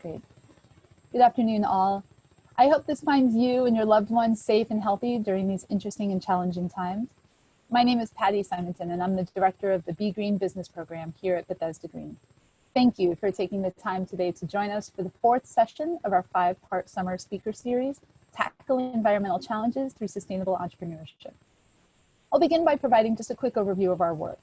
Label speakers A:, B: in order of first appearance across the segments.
A: Great. Good afternoon, all. I hope this finds you and your loved ones safe and healthy during these interesting and challenging times. My name is Patty Simonton, and I'm the director of the Be Green business program here at Bethesda Green. Thank you for taking the time today to join us for the 4th session of our 5-part summer speaker series, Tackling Environmental Challenges Through Sustainable Entrepreneurship. I'll begin by providing just a quick overview of our work.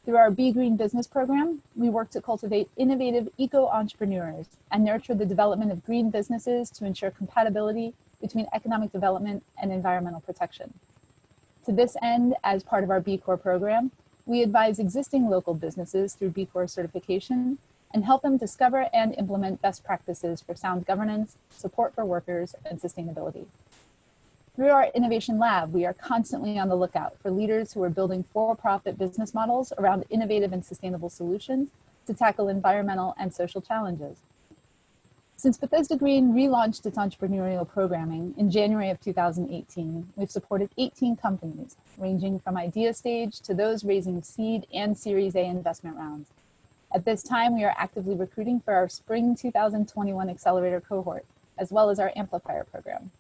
A: Through our Be Green business program, we work to cultivate innovative eco-entrepreneurs and nurture the development of green businesses to ensure compatibility between economic development and environmental protection. To this end, as part of our B Corp program, we advise existing local businesses through B Corp certification and help them discover and implement best practices for sound governance, support for workers, and sustainability. Through our Innovation Lab, we are constantly on the lookout for leaders who are building for-profit business models around innovative and sustainable solutions to tackle environmental and social challenges. Since Bethesda Green relaunched its entrepreneurial programming in January of 2018, we've supported 18 companies, ranging from idea stage to those raising seed and Series A investment rounds. At this time, we are actively recruiting for our Spring 2021 Accelerator cohort, as well as our Amplifier program.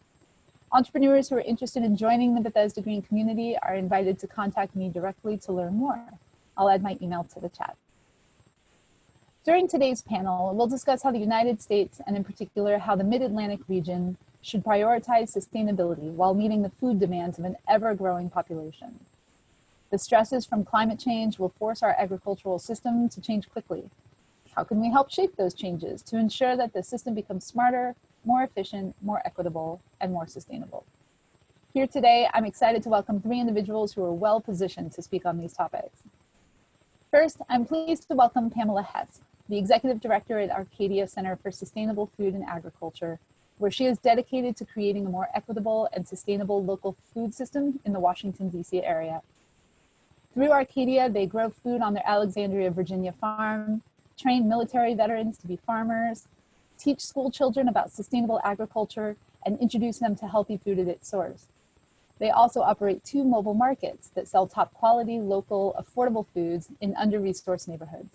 A: Entrepreneurs who are interested in joining the Bethesda Green community are invited to contact me directly to learn more. I'll add my email to the chat. During today's panel, we'll discuss how the United States, and in particular, how the Mid-Atlantic region should prioritize sustainability while meeting the food demands of an ever-growing population. The stresses from climate change will force our agricultural system to change quickly. How can we help shape those changes to ensure that the system becomes smarter, more efficient, more equitable, and more sustainable? Here today, I'm excited to welcome 3 individuals who are well positioned to speak on these topics. First, I'm pleased to welcome Pamela Hess, the Executive Director at Arcadia Center for Sustainable Food and Agriculture, where she is dedicated to creating a more equitable and sustainable local food system in the Washington, D.C. area. Through Arcadia, they grow food on their Alexandria, Virginia farm, train military veterans to be farmers, teach school children about sustainable agriculture, and introduce them to healthy food at its source. They also operate 2 mobile markets that sell top quality, local, affordable foods in under-resourced neighborhoods.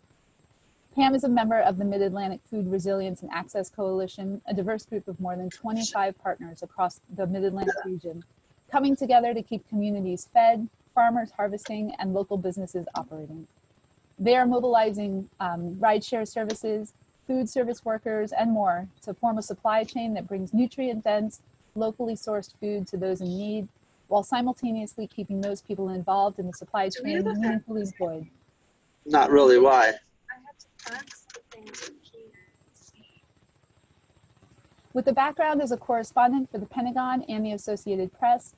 A: Pam is a member of the Mid-Atlantic Food Resilience and Access Coalition, a diverse group of more than 25 partners across the Mid-Atlantic region, coming together to keep communities fed, farmers harvesting, and local businesses operating. They are mobilizing rideshare services, food service workers, and more to form a supply chain that brings nutrient-dense, locally sourced food to those in need, while simultaneously keeping those people involved in the supply chain meaningfully employed.
B: Not really, why?
C: I have to fax the things that you see.
A: With a background as a correspondent for the Pentagon and the Associated Press,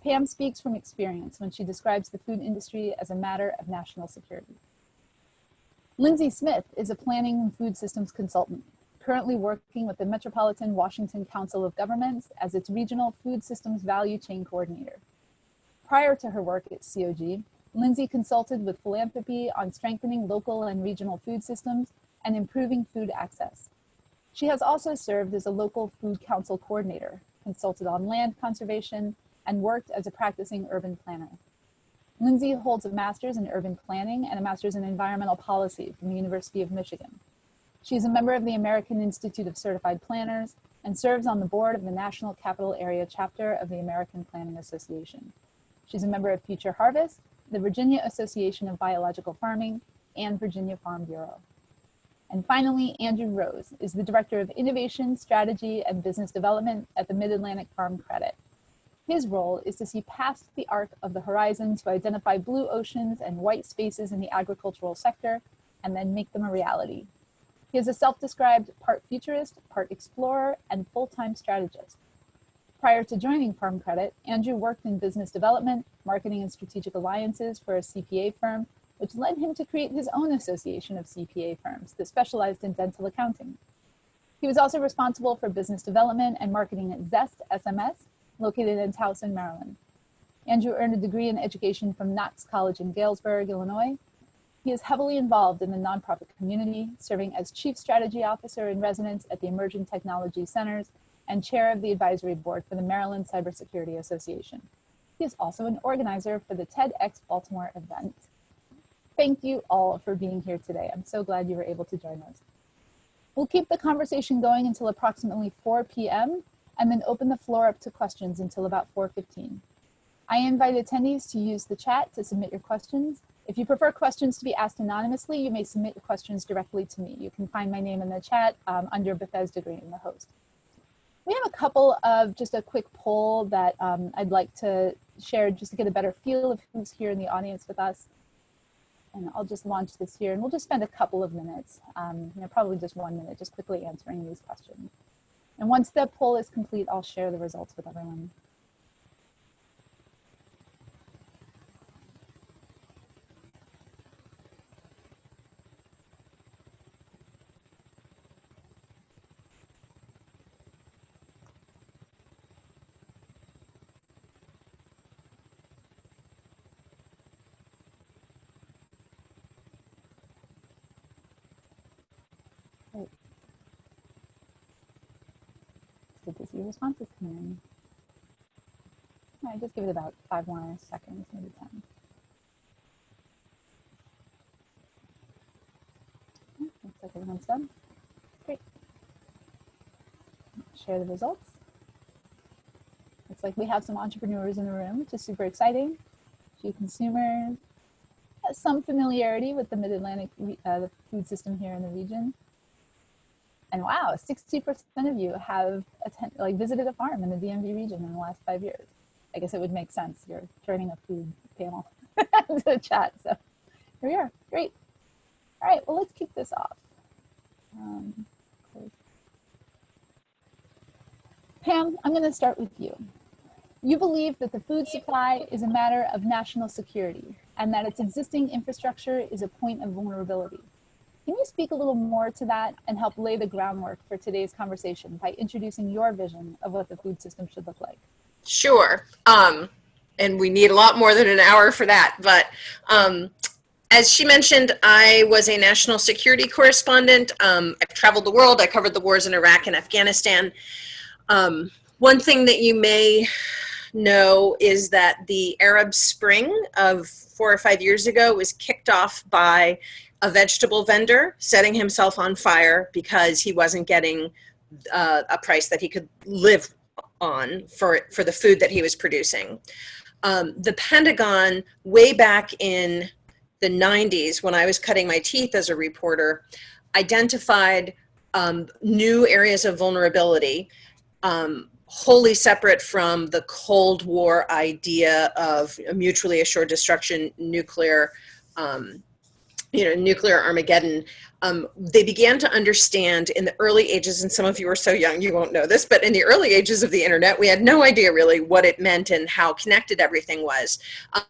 A: Pam speaks from experience when she describes the food industry as a matter of national security. Lindsay Smith is a planning and food systems consultant, currently working with the Metropolitan Washington Council of Governments as its regional food systems value chain coordinator. Prior to her work at COG, Lindsay consulted with philanthropy on strengthening local and regional food systems and improving food access. She has also served as a local food council coordinator, consulted on land conservation, and worked as a practicing urban planner. Lindsay holds a master's in urban planning and a master's in environmental policy from the University of Michigan. She is a member of the American Institute of Certified Planners and serves on the board of the National Capital Area chapter of the American Planning Association. She's a member of Future Harvest, the Virginia Association of Biological Farming, and Virginia Farm Bureau. And finally, Andrew Rose is the Director of Innovation, Strategy, and Business Development at the Mid-Atlantic Farm Credit. His role is to see past the arc of the horizon to identify blue oceans and white spaces in the agricultural sector, and then make them a reality. He is a self-described part futurist, part explorer, and full-time strategist. Prior to joining Farm Credit, Andrew worked in business development, marketing and strategic alliances for a CPA firm, which led him to create his own association of CPA firms that specialized in dental accounting. He was also responsible for business development and marketing at Zest SMS, located in Towson, Maryland. Andrew earned a degree in education from Knox College in Galesburg, Illinois. He is heavily involved in the nonprofit community, serving as Chief Strategy Officer in Residence at the Emerging Technology Centers and Chair of the Advisory Board for the Maryland Cybersecurity Association. He is also an organizer for the TEDx Baltimore event. Thank you all for being here today. I'm so glad you were able to join us. We'll keep the conversation going until approximately 4 p.m. and then open the floor up to questions until about 4:15. I invite attendees to use the chat to submit your questions. If you prefer questions to be asked anonymously, you may submit your questions directly to me. You can find my name in the chat under Bethesda Green, the host. We have a couple of just a quick poll that I'd like to share just to get a better feel of who's here in the audience with us. And I'll just launch this here and we'll just spend a couple of minutes, probably just 1 minute, just quickly answering these questions. And once the poll is complete, I'll share the results with everyone. Good to see responses coming in. All right, just give it about 5 more seconds, maybe 10. Looks like everyone's done. Great. Share the results. Looks like we have some entrepreneurs in the room, which is super exciting. A few consumers, some familiarity with the MidAtlantic the food system here in the region. And wow, 60% of you have visited a farm in the DMV region in the last 5 years. I guess it would make sense. You're joining a food panel to the chat. So here we are. Great. All right, well, let's kick this off. Pam, I'm going to start with you. You believe that the food supply is a matter of national security and that its existing infrastructure is a point of vulnerability. Can you speak a little more to that and help lay the groundwork for today's conversation by introducing your vision of what the food system should look like?
D: Sure. And we need a lot more than an hour for that. But as she mentioned, I was a national security correspondent. I've traveled the world. I covered the wars in Iraq and Afghanistan. One thing that you may know is that the Arab Spring of 4 or 5 years ago was kicked off by a vegetable vendor setting himself on fire because he wasn't getting a price that he could live on for the food that he was producing. The Pentagon, way back in the 90s, when I was cutting my teeth as a reporter, identified new areas of vulnerability, wholly separate from the Cold War idea of mutually assured destruction, nuclear Armageddon. They began to understand in the early ages, and some of you are so young you won't know this, but in the early ages of the internet, we had no idea really what it meant and how connected everything was.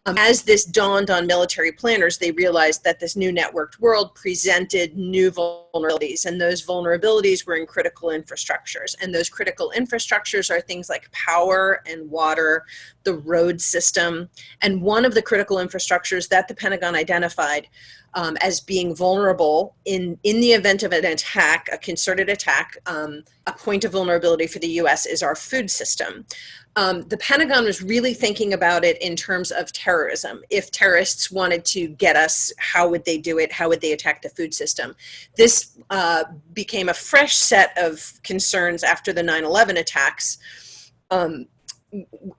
D: As this dawned on military planners, they realized that this new networked world presented new vulnerabilities, and those vulnerabilities were in critical infrastructures. And those critical infrastructures are things like power and water, the road system. And one of the critical infrastructures that the Pentagon identified as being vulnerable in the event of an attack, a concerted attack, a point of vulnerability for the US is our food system. The Pentagon was really thinking about it in terms of terrorism. If terrorists wanted to get us, how would they do it? How would they attack the food system? This became a fresh set of concerns after the 9/11 attacks. And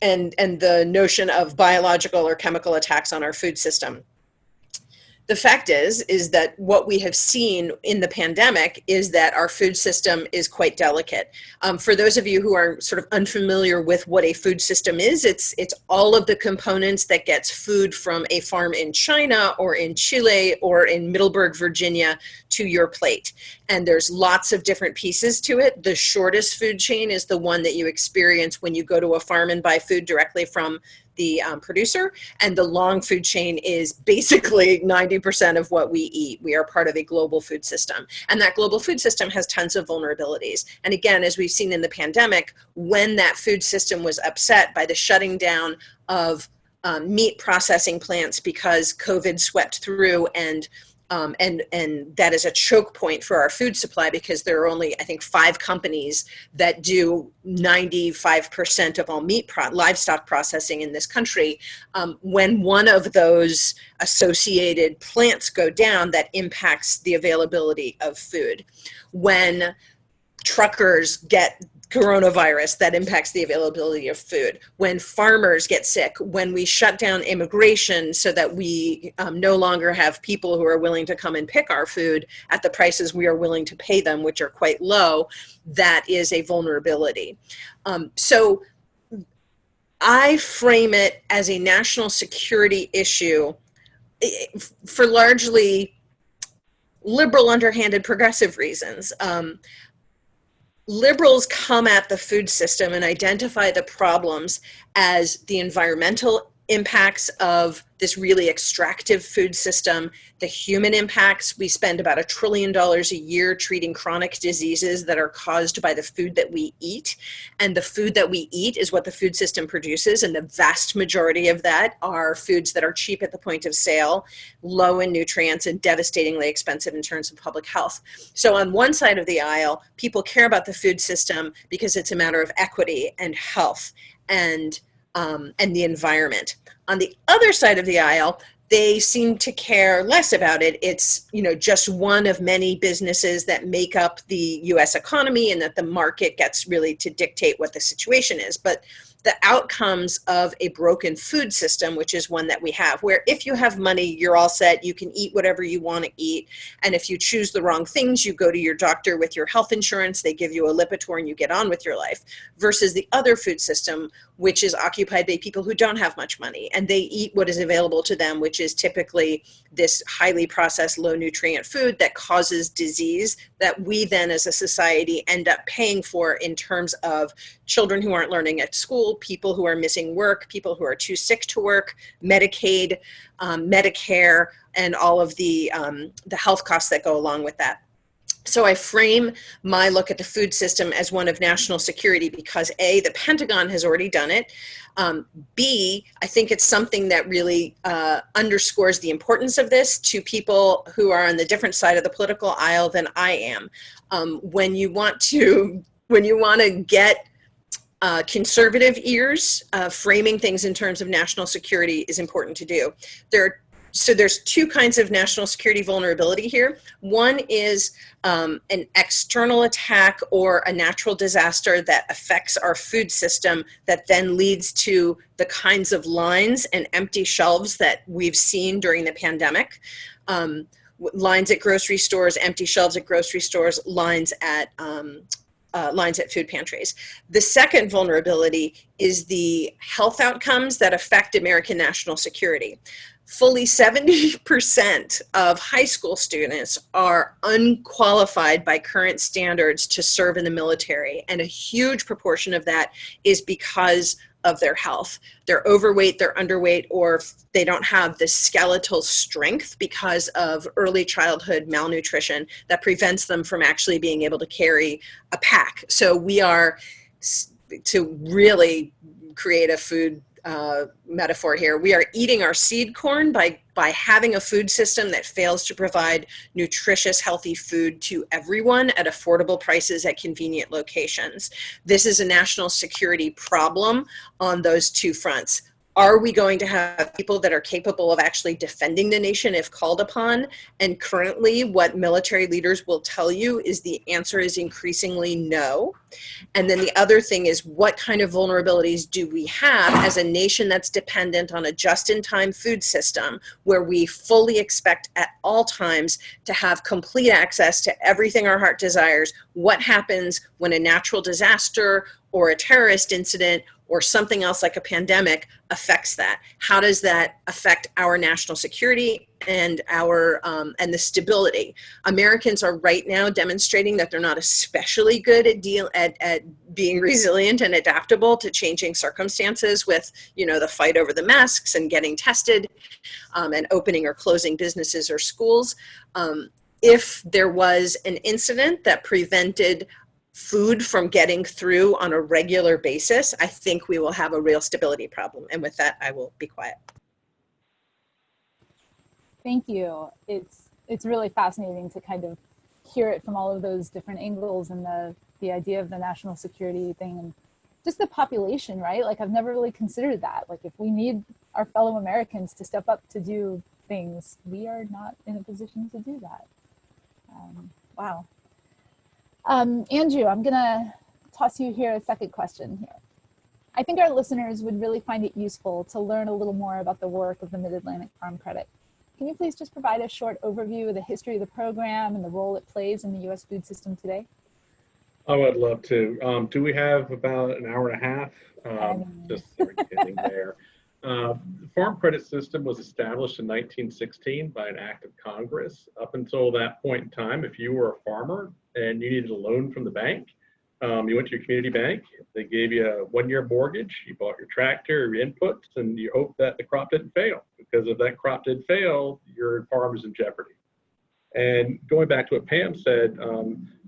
D: the notion of biological or chemical attacks on our food system. The fact is that what we have seen in the pandemic is that our food system is quite delicate. For those of you who are sort of unfamiliar with what a food system is, it's all of the components that gets food from a farm in China or in Chile or in Middleburg, Virginia to your plate. And there's lots of different pieces to it. The shortest food chain is the one that you experience when you go to a farm and buy food directly from the producer, and the long food chain is basically 90% of what we eat. We are part of a global food system, and that global food system has tons of vulnerabilities. And again, as we've seen in the pandemic, when that food system was upset by the shutting down of meat processing plants because COVID swept through and And that is a choke point for our food supply because there are only, I think, 5 companies that do 95% of all livestock processing in this country. When one of those associated plants go down, that impacts the availability of food. When truckers get coronavirus, that impacts the availability of food. When farmers get sick, when we shut down immigration so that we no longer have people who are willing to come and pick our food at the prices we are willing to pay them, which are quite low, that is a vulnerability. So I frame it as a national security issue for largely liberal, underhanded, progressive reasons. Liberals come at the food system and identify the problems as the environmental impacts of this really extractive food system, the human impacts. We spend about $1 trillion a year treating chronic diseases that are caused by the food that we eat. And the food that we eat is what the food system produces. And the vast majority of that are foods that are cheap at the point of sale, low in nutrients, and devastatingly expensive in terms of public health. So on one side of the aisle, people care about the food system because it's a matter of equity and health and the environment. On the other side of the aisle, they seem to care less about it. It's, just one of many businesses that make up the US economy, and that the market gets really to dictate what the situation is. But the outcomes of a broken food system, which is one that we have, where if you have money, you're all set, you can eat whatever you want to eat. And if you choose the wrong things, you go to your doctor with your health insurance, they give you a Lipitor and you get on with your life, versus the other food system, which is occupied by people who don't have much money, and they eat what is available to them, which is typically this highly processed, low nutrient food that causes disease that we then as a society end up paying for in terms of children who aren't learning at school, people who are missing work, people who are too sick to work, Medicaid, Medicare, and all of the health costs that go along with that. So I frame my look at the food system as one of national security because A, the Pentagon has already done it. B, I think it's something that really underscores the importance of this to people who are on the different side of the political aisle than I am. When you want to get conservative ears, framing things in terms of national security is important to do. So there's 2 kinds of national security vulnerability here. One is an external attack or a natural disaster that affects our food system that then leads to the kinds of lines and empty shelves that we've seen during the pandemic. Lines at grocery stores, empty shelves at grocery stores, lines at food pantries. The second vulnerability is the health outcomes that affect American national security. Fully 70% of high school students are unqualified by current standards to serve in the military, and a huge proportion of that is because of their health. They're overweight, they're underweight, or they don't have the skeletal strength because of early childhood malnutrition that prevents them from actually being able to carry a pack. So we are, to really create a food metaphor here, we are eating our seed corn by having a food system that fails to provide nutritious, healthy food to everyone at affordable prices at convenient locations. This is a national security problem on those 2 fronts. Are we going to have people that are capable of actually defending the nation if called upon? And currently, what military leaders will tell you is the answer is increasingly no. And then the other thing is, what kind of vulnerabilities do we have as a nation that's dependent on a just-in-time food system where we fully expect at all times to have complete access to everything our heart desires? What happens when a natural disaster or a terrorist incident or something else like a pandemic affects that? How does that affect our national security and our and the stability? Americans are right now demonstrating that they're not especially good at being resilient and adaptable to changing circumstances with, the fight over the masks and getting tested and opening or closing businesses or schools. If there was an incident that prevented food from getting through on a regular basis, I think we will have a real stability problem. And with that, I will be quiet.
A: Thank you. It's it's really fascinating to kind of hear it from all of those different angles, and the idea of the national security thing, and just the population, right? Like, I've never really considered that. Like, if we need our fellow Americans to step up to do things, we are not in a position to do that. Wow. Andrew, I'm gonna toss you here a second question here. I think our listeners would really find it useful to learn a little more about the work of the MidAtlantic Farm Credit. Can you please just provide a short overview of the history of the program and the role it plays in the U.S. food system today?
E: Oh, I'd love to. Do we have about an hour and a half? Just kidding there. The Farm Credit System was established in 1916 by an act of Congress. Up until that point in time, if you were a farmer and you needed a loan from the bank, you went to your community bank, they gave you a one-year mortgage, you bought your tractor, your inputs, and you hoped that the crop didn't fail. Because if that crop did fail, your farm was in jeopardy. And going back to what Pam said,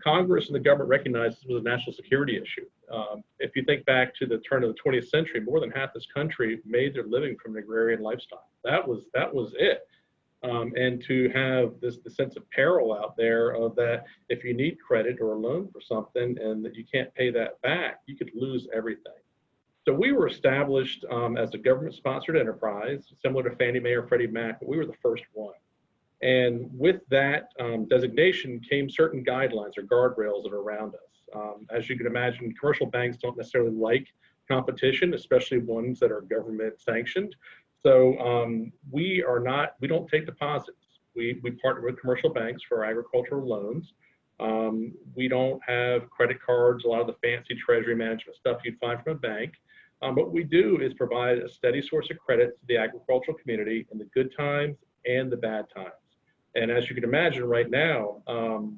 E: Congress and the government recognized this was a national security issue. If you think back to the turn of the 20th century, more than half this country made their living from an agrarian lifestyle. That was it. And to have the sense of peril out there of that, if you need credit or a loan for something and that you can't pay that back, you could lose everything. So we were established as a government-sponsored enterprise, similar to Fannie Mae or Freddie Mac, but we were the first one. And with that designation came certain guidelines or guardrails that are around us. As you can imagine, commercial banks don't necessarily like competition, especially ones that are government sanctioned. So we don't take deposits. We partner with commercial banks for agricultural loans. We don't have credit cards, a lot of the fancy treasury management stuff you'd find from a bank. What we do is provide a steady source of credit to the agricultural community in the good times and the bad times. And as you can imagine right now,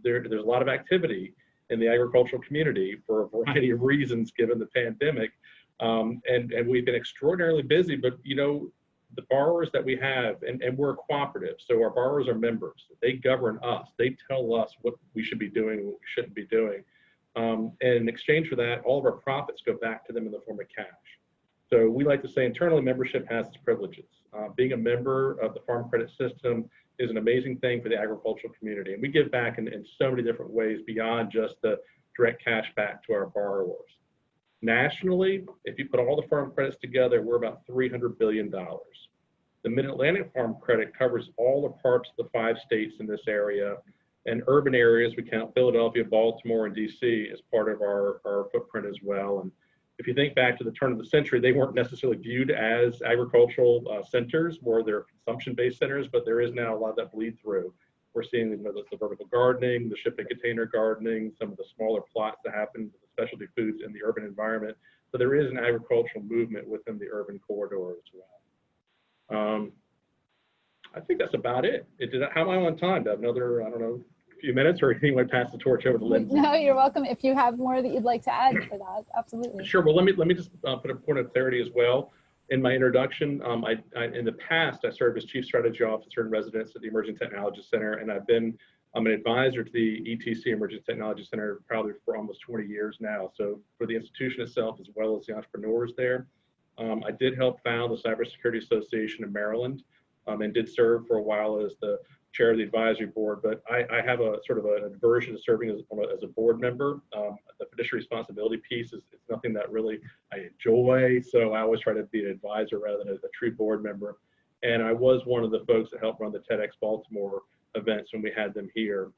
E: there's a lot of activity in the agricultural community for a variety of reasons given the pandemic. And we've been extraordinarily busy, but you know, the borrowers that we have, and we're a cooperative, so our borrowers are members. They govern us. They tell us what we should be doing and what we shouldn't be doing. And in exchange for that, all of our profits go back to them in the form of cash. So we like to say internally, membership has its privileges. Being a member of the Farm Credit System is an amazing thing for the agricultural community. And we give back in so many different ways beyond just the direct cash back to our borrowers. Nationally, if you put all the farm credits together, we're about $300 billion. The MidAtlantic Farm Credit covers all the parts of the 5 states in this area. And urban areas, we count Philadelphia, Baltimore, and DC as part of our footprint as well. And if you think back to the turn of the century, they weren't necessarily viewed as agricultural centers, more they're consumption-based centers, but there is now a lot of that bleed through. We're seeing the vertical gardening, the shipping container gardening, some of the smaller plots that happen with the specialty foods in the urban environment. So there is an agricultural movement within the urban corridor as well. I think that's about it. How am I on time? Do I have another, I don't know, few minutes, or anything? I pass the torch over to Lindsay?
A: No, you're welcome. If you have more that you'd like to add to that, absolutely.
E: Sure. Well, let me just put a point of clarity as well. In my introduction, in the past, I served as Chief Strategy Officer in Residence at the Emerging Technology Center, and I'm an advisor to the ETC Emerging Technology Center probably for almost 20 years now. So for the institution itself, as well as the entrepreneurs there, I did help found the Cybersecurity Association in Maryland, and did serve for a while as the chair of the advisory board, but I have a sort of an aversion to serving as a board member. The fiduciary responsibility piece is nothing that really I enjoy, so I always try to be an advisor rather than a true board member. And I was one of the folks that helped run the TEDx Baltimore events when we had them here.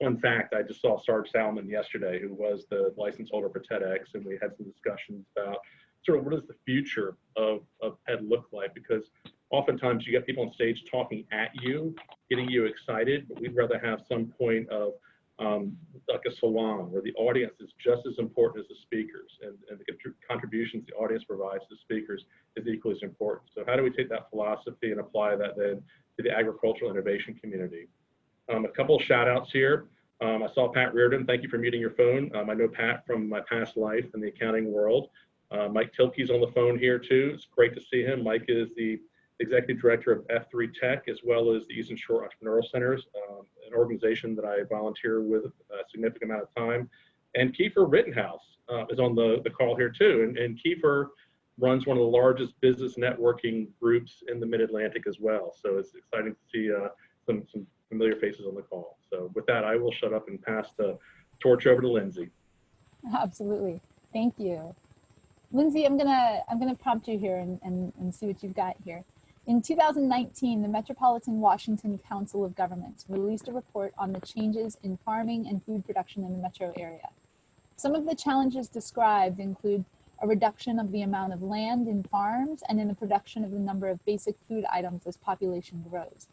E: Fun fact, I just saw Sarge Salmon yesterday, who was the license holder for TEDx, and we had some discussions about sort of what does the future of TED look like, because oftentimes you get people on stage talking at you, getting you excited, but we'd rather have some point of like a salon where the audience is just as important as the speakers, and the contributions the audience provides to the speakers is equally as important. So how do we take that philosophy and apply that then to the agricultural innovation community? A couple of shout outs here. I saw Pat Reardon. Thank you for muting your phone. I know Pat from my past life in the accounting world. Mike Tilkey's on the phone here too. It's great to see him. Mike is the Executive Director of F3 Tech, as well as the Eastern Shore Entrepreneurial Centers, an organization that I volunteer with a significant amount of time. And Kiefer Rittenhouse is on the call here too. And Kiefer runs one of the largest business networking groups in the Mid-Atlantic as well. So it's exciting to see some familiar faces on the call. So with that, I will shut up and pass the torch over to Lindsay.
A: Absolutely. Thank you. Lindsay, I'm gonna prompt you here and see what you've got here. In 2019, the Metropolitan Washington Council of Governments released a report on the changes in farming and food production in the metro area. Some of the challenges described include a reduction of the amount of land in farms and in the production of the number of basic food items as population grows.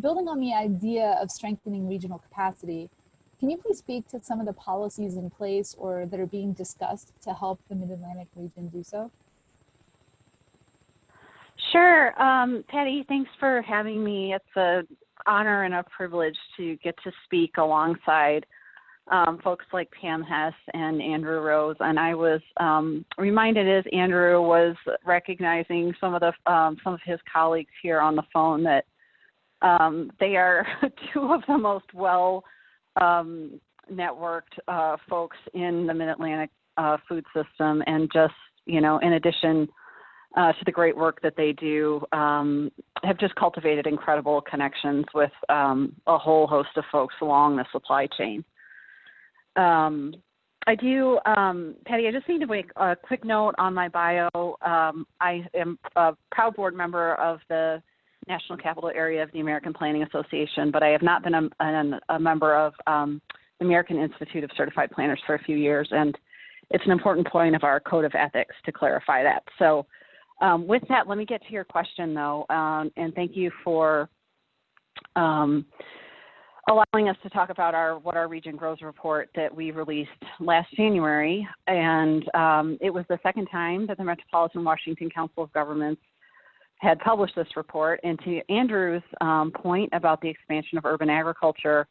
A: Building on the idea of strengthening regional capacity, can you please speak to some of the policies in place or that are being discussed to help the Mid-Atlantic region do so?
F: Sure. Patty, thanks for having me. It's an honor and a privilege to get to speak alongside folks like Pam Hess and Andrew Rose. And I was reminded as Andrew was recognizing some of his colleagues here on the phone that they are two of the most networked folks in the Mid-Atlantic food system, and just, in addition to the great work that they do, have just cultivated incredible connections with a whole host of folks along the supply chain. I do, Patty, I just need to make a quick note on my bio. I am a proud board member of the National Capital Area of the American Planning Association, but I have not been a member of the American Institute of Certified Planners for a few years, and it's an important point of our code of ethics to clarify that. So with that, let me get to your question, though, and thank you for allowing us to talk about what our region grows report that we released last January. And it was the second time that the Metropolitan Washington Council of Governments had published this report. And to Andrew's point about the expansion of urban agriculture,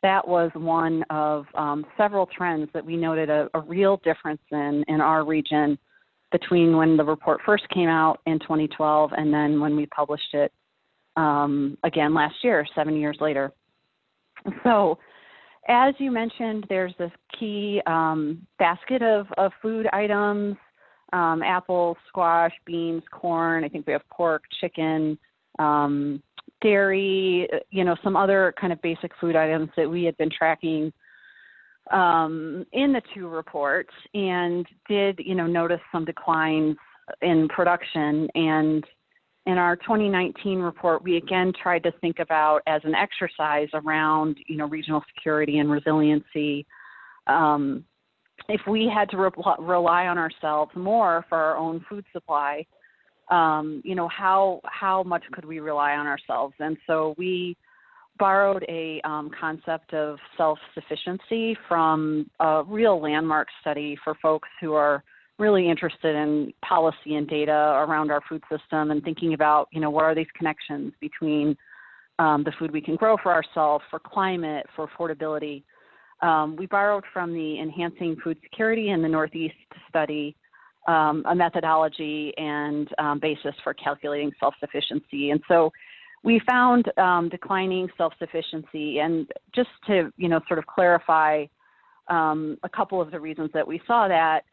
F: that was one of several trends that we noted a real difference in our region between when the report first came out in 2012 and then when we published it again last year, 7 years later. So as you mentioned, there's this key basket of food items, apples, squash, beans, corn. I think we have pork, chicken, dairy, some other kind of basic food items that we had been tracking in the two reports, and did, notice some declines in production. And in our 2019 report, we again tried to think about, as an exercise around, regional security and resiliency, if we had to rely on ourselves more for our own food supply, how much could we rely on ourselves? And so we borrowed a concept of self-sufficiency from a real landmark study for folks who are really interested in policy and data around our food system, and thinking about, what are these connections between the food we can grow for ourselves, for climate, for affordability. We borrowed from the Enhancing Food Security in the Northeast study a methodology and basis for calculating self-sufficiency. And so we found declining self-sufficiency. And just to, sort of clarify a couple of the reasons that we saw that,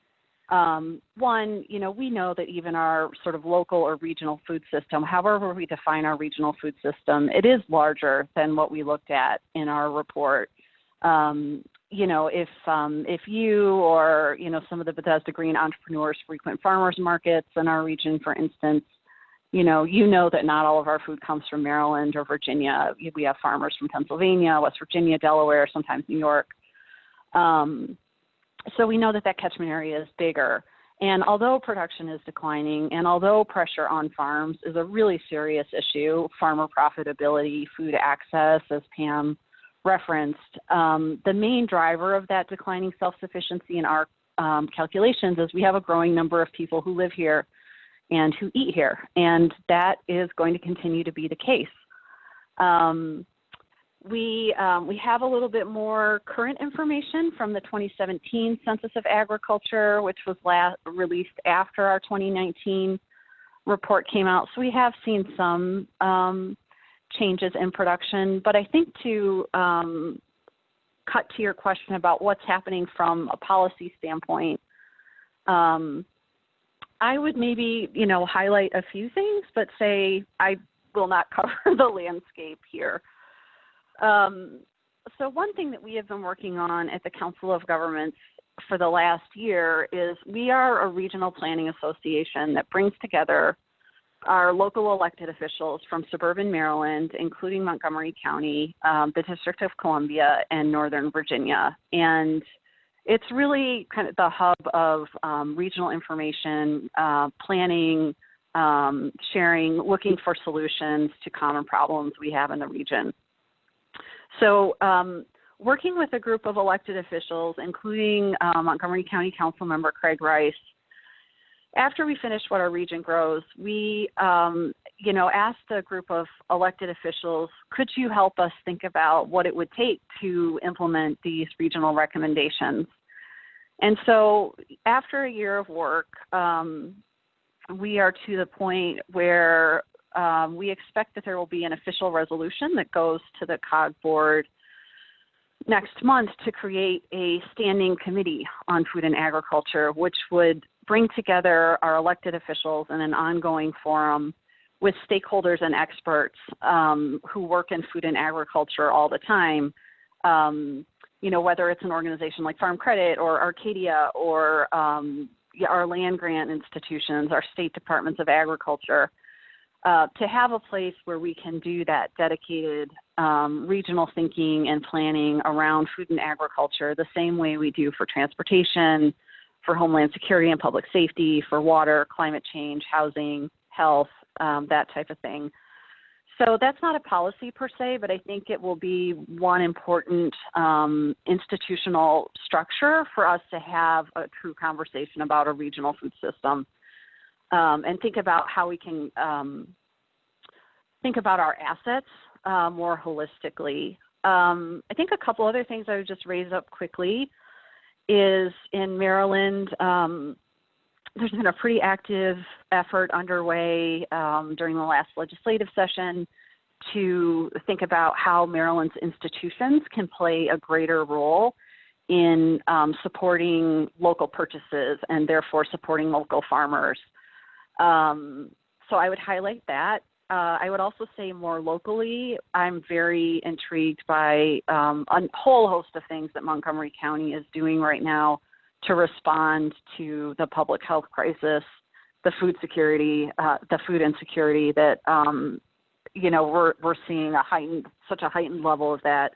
F: one, we know that even our sort of local or regional food system, however we define our regional food system, it is larger than what we looked at in our report. If you or, some of the Bethesda Green entrepreneurs frequent farmers markets in our region, for instance, you know that not all of our food comes from Maryland or Virginia. We have farmers from Pennsylvania, West Virginia, Delaware, sometimes New York. So we know that catchment area is bigger. And although production is declining, and although pressure on farms is a really serious issue, farmer profitability, food access, as Pam referenced, the main driver of that declining self-sufficiency in our calculations is we have a growing number of people who live here and who eat here, and that is going to continue to be the case. We have a little bit more current information from the 2017 Census of Agriculture, which was released after our 2019 report came out. So we have seen some changes in production, but I think to cut to your question about what's happening from a policy standpoint, I would maybe, highlight a few things, but say I will not cover the landscape here. So one thing that we have been working on at the Council of Governments for the last year is we are a regional planning association that brings together our local elected officials from suburban Maryland, including Montgomery County, the District of Columbia, and Northern Virginia. And it's really kind of the hub of regional information, planning, sharing, looking for solutions to common problems we have in the region. So working with a group of elected officials, including Montgomery County Council member Craig Rice, after we finished What Our Region Grows, we asked a group of elected officials, could you help us think about what it would take to implement these regional recommendations? And so after a year of work, we are to the point where we expect that there will be an official resolution that goes to the COG board next month to create a standing committee on food and agriculture, which would bring together our elected officials in an ongoing forum with stakeholders and experts who work in food and agriculture all the time, whether it's an organization like Farm Credit or Arcadia or our land grant institutions, our state departments of agriculture, to have a place where we can do that dedicated regional thinking and planning around food and agriculture the same way we do for transportation, for homeland security and public safety, for water, climate change, housing, health, that type of thing. So that's not a policy per se, but I think it will be one important institutional structure for us to have a true conversation about a regional food system and think about how we can think about our assets more holistically. I think a couple other things I would just raise up quickly is in Maryland, there's been a pretty active effort underway during the last legislative session to think about how Maryland's institutions can play a greater role in supporting local purchases and therefore supporting local farmers. So I would highlight that. I would also say more locally, I'm very intrigued by a whole host of things that Montgomery County is doing right now to respond to the public health crisis, the food security, the food insecurity that, we're seeing such a heightened level of that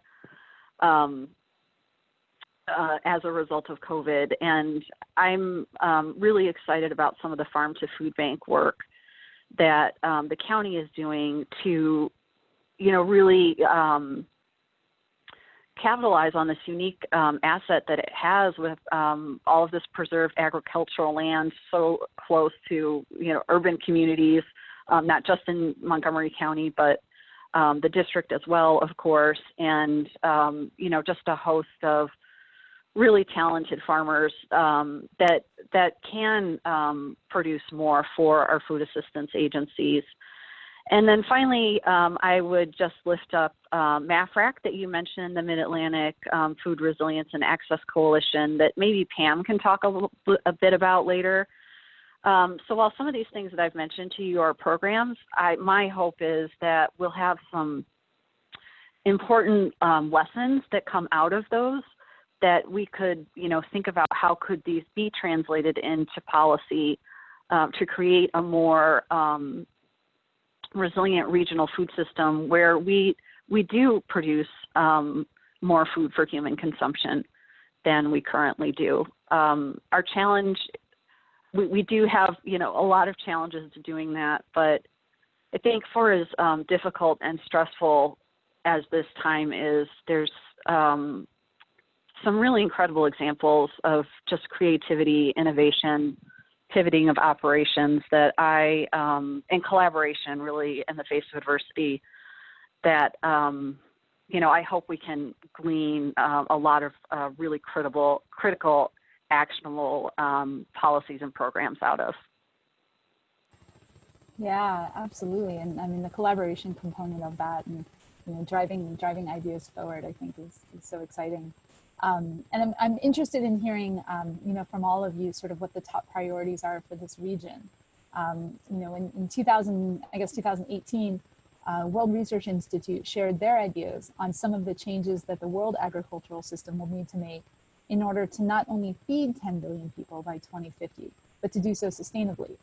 F: as a result of COVID. And I'm really excited about some of the farm to food bank work that the county is doing to, really capitalize on this unique asset that it has with all of this preserved agricultural land so close to, urban communities, not just in Montgomery County, but the district as well, of course, and, just a host of really talented farmers that can produce more for our food assistance agencies. And then finally, I would just lift up MAFRAC that you mentioned, the MidAtlantic Food Resilience and Access Coalition, that maybe Pam can talk a bit about later. So while some of these things that I've mentioned to you are programs, my hope is that we'll have some important lessons that come out of those that we could, think about how could these be translated into policy to create a more resilient regional food system where we do produce more food for human consumption than we currently do. Our challenge, we do have, a lot of challenges to doing that, but I think for as difficult and stressful as this time is, there's some really incredible examples of just creativity, innovation, pivoting of operations that and collaboration really in the face of adversity that, I hope we can glean a lot of really critical, actionable policies and programs out of.
A: Yeah, absolutely. And I mean, the collaboration component of that and, driving ideas forward, I think is so exciting. And I'm interested in hearing, from all of you, sort of what the top priorities are for this region. In 2018, World Research Institute shared their ideas on some of the changes that the world agricultural system will need to make in order to not only feed 10 billion people by 2050, but to do so sustainably.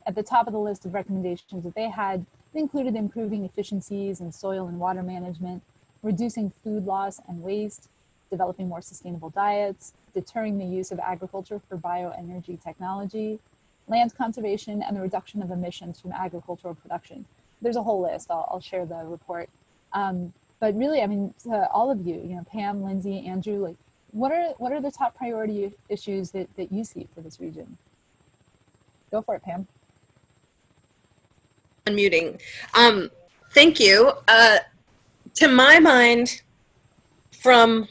A: At the top of the list of recommendations that they had, it included improving efficiencies in soil and water management, reducing food loss and waste, developing more sustainable diets, deterring the use of agriculture for bioenergy technology, land conservation, and the reduction of emissions from agricultural production. There's a whole list. I'll share the report. But really, I mean, to all of you, Pam, Lindsay, Andrew, like, what are the top priority issues that you see for this region? Go for it, Pam.
D: Unmuting. Thank you. To my mind, from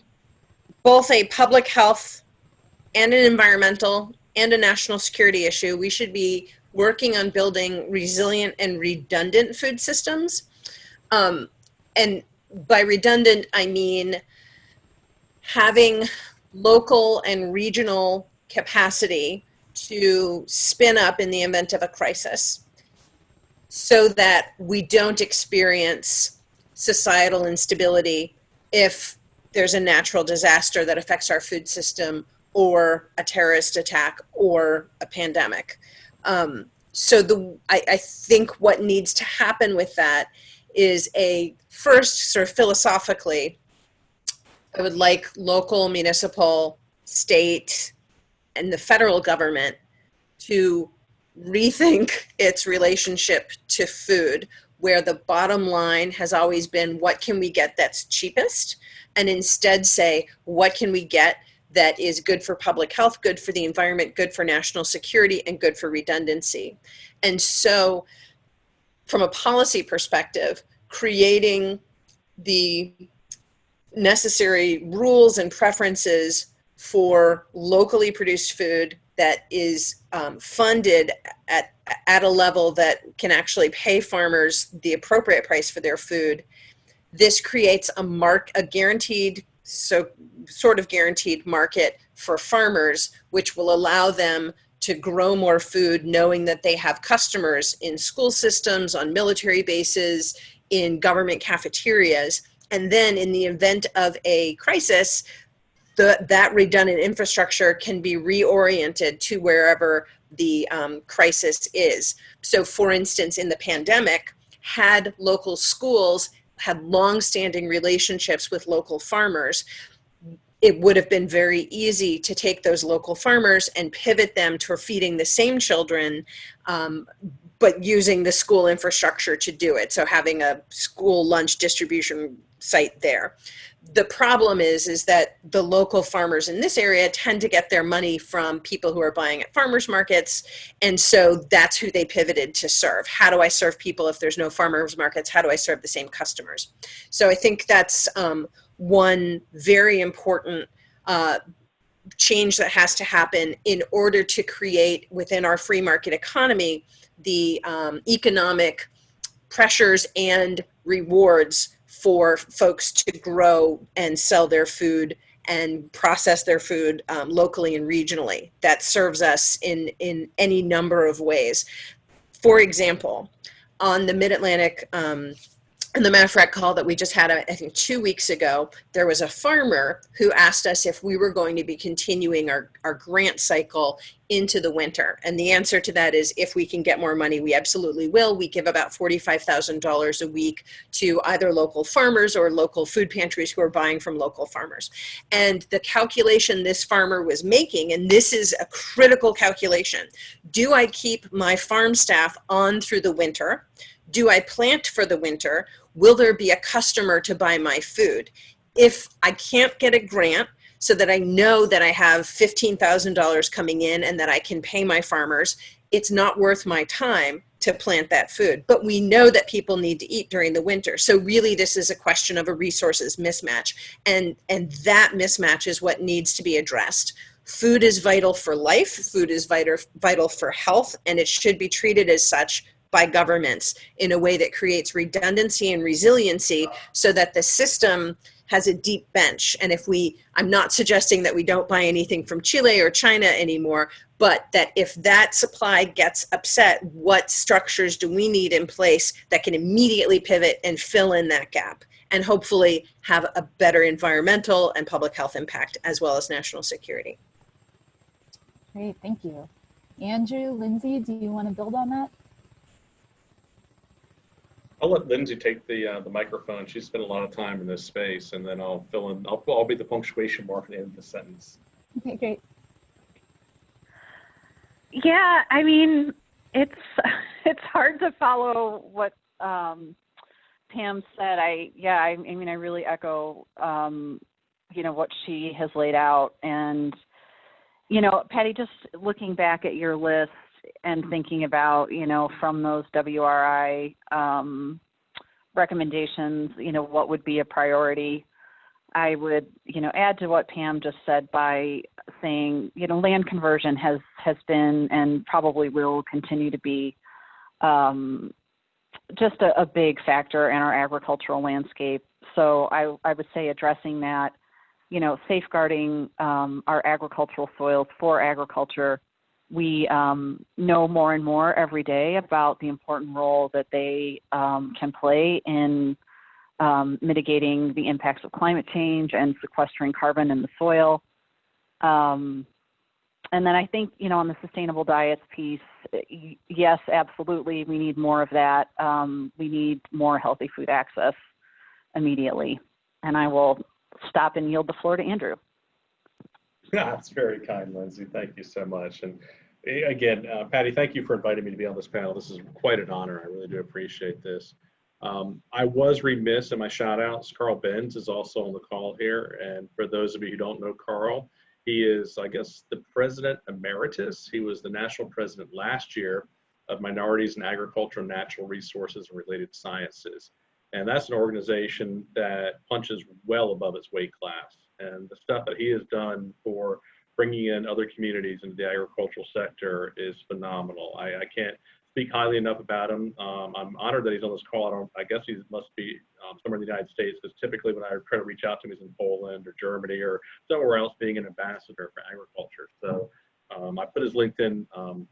D: both a public health and an environmental and a national security issue, we should be working on building resilient and redundant food systems. And by redundant, I mean having local and regional capacity to spin up in the event of a crisis, so that we don't experience societal instability if there's a natural disaster that affects our food system, or a terrorist attack, or a pandemic. I think what needs to happen with that is first, sort of philosophically, I would like local, municipal, state, and the federal government to rethink its relationship to food, where the bottom line has always been, what can we get that's cheapest? And instead say, what can we get that is good for public health, good for the environment, good for national security, and good for redundancy. And so from a policy perspective, creating the necessary rules and preferences for locally produced food that is funded at a level that can actually pay farmers the appropriate price for their food. This creates a guaranteed, sort of guaranteed market for farmers, which will allow them to grow more food, knowing that they have customers in school systems, on military bases, in government cafeterias. And then in the event of a crisis, that redundant infrastructure can be reoriented to wherever the crisis is. So for instance, in the pandemic, had local schools had long-standing relationships with local farmers, it would have been very easy to take those local farmers and pivot them to feeding the same children, but using the school infrastructure to do it. So having a school lunch distribution site there. The problem is that the local farmers in this area tend to get their money from people who are buying at farmers markets. And so that's who they pivoted to serve. How do I serve people if there's no farmers markets? How do I serve the same customers? So I think that's one very important change that has to happen in order to create within our free market economy the economic pressures and rewards for folks to grow and sell their food and process their food locally and regionally. That serves us in any number of ways. For example, on the MidAtlantic and the MAFRAC call that we just had, I think 2 weeks ago, there was a farmer who asked us if we were going to be continuing our grant cycle into the winter. And the answer to that is, if we can get more money, we absolutely will. We give about $45,000 a week to either local farmers or local food pantries who are buying from local farmers. And the calculation this farmer was making, and this is a critical calculation, do I keep my farm staff on through the winter? Do I plant for the winter? Will there be a customer to buy my food? If I can't get a grant so that I know that I have $15,000 coming in and that I can pay my farmers, it's not worth my time to plant that food. But we know that people need to eat during the winter. So really this is a question of a resources mismatch. And that mismatch is what needs to be addressed. Food is vital for life. Food is vital for health, and it should be treated as such by governments in a way that creates redundancy and resiliency so that the system has a deep bench. And I'm not suggesting that we don't buy anything from Chile or China anymore, but that if that supply gets upset, what structures do we need in place that can immediately pivot and fill in that gap and hopefully have a better environmental and public health impact as well as national security.
A: Great, thank you. Andrew, Lindsay, do you want to build on that?
E: I'll let Lindsay take the microphone. She's spent a lot of time in this space, and then I'll fill in. I'll be the punctuation mark at the end of the sentence.
A: Okay, great.
F: Yeah, I mean, it's hard to follow what Pam said. I mean, I really echo what she has laid out. And Patty, just looking back at your list and thinking about, from those WRI recommendations, what would be a priority, I would, add to what Pam just said by saying, land conversion has been and probably will continue to be just a big factor in our agricultural landscape. So I would say addressing that, safeguarding our agricultural soils for agriculture. We know more and more every day about the important role that they can play in mitigating the impacts of climate change and sequestering carbon in the soil. And then I think, on the sustainable diets piece, yes, absolutely, we need more of that. We need more healthy food access immediately. And I will stop and yield the floor to Andrew.
E: Yeah, that's very kind, Lindsay. Thank you so much. And again, Patty, thank you for inviting me to be on this panel. This is quite an honor. I really do appreciate this. I was remiss in my shout outs. Carl Benz is also on the call here. And for those of you who don't know Carl, he is, I guess, the president emeritus. He was the national president last year of Minorities in Agriculture and Natural Resources and Related Sciences. And that's an organization that punches well above its weight class. And the stuff that he has done for bringing in other communities into the agricultural sector is phenomenal. I can't speak highly enough about him. I'm honored that he's on this call. I guess he must be somewhere in the United States, because typically when I try to reach out to him, he's in Poland or Germany or somewhere else being an ambassador for agriculture. So I put his LinkedIn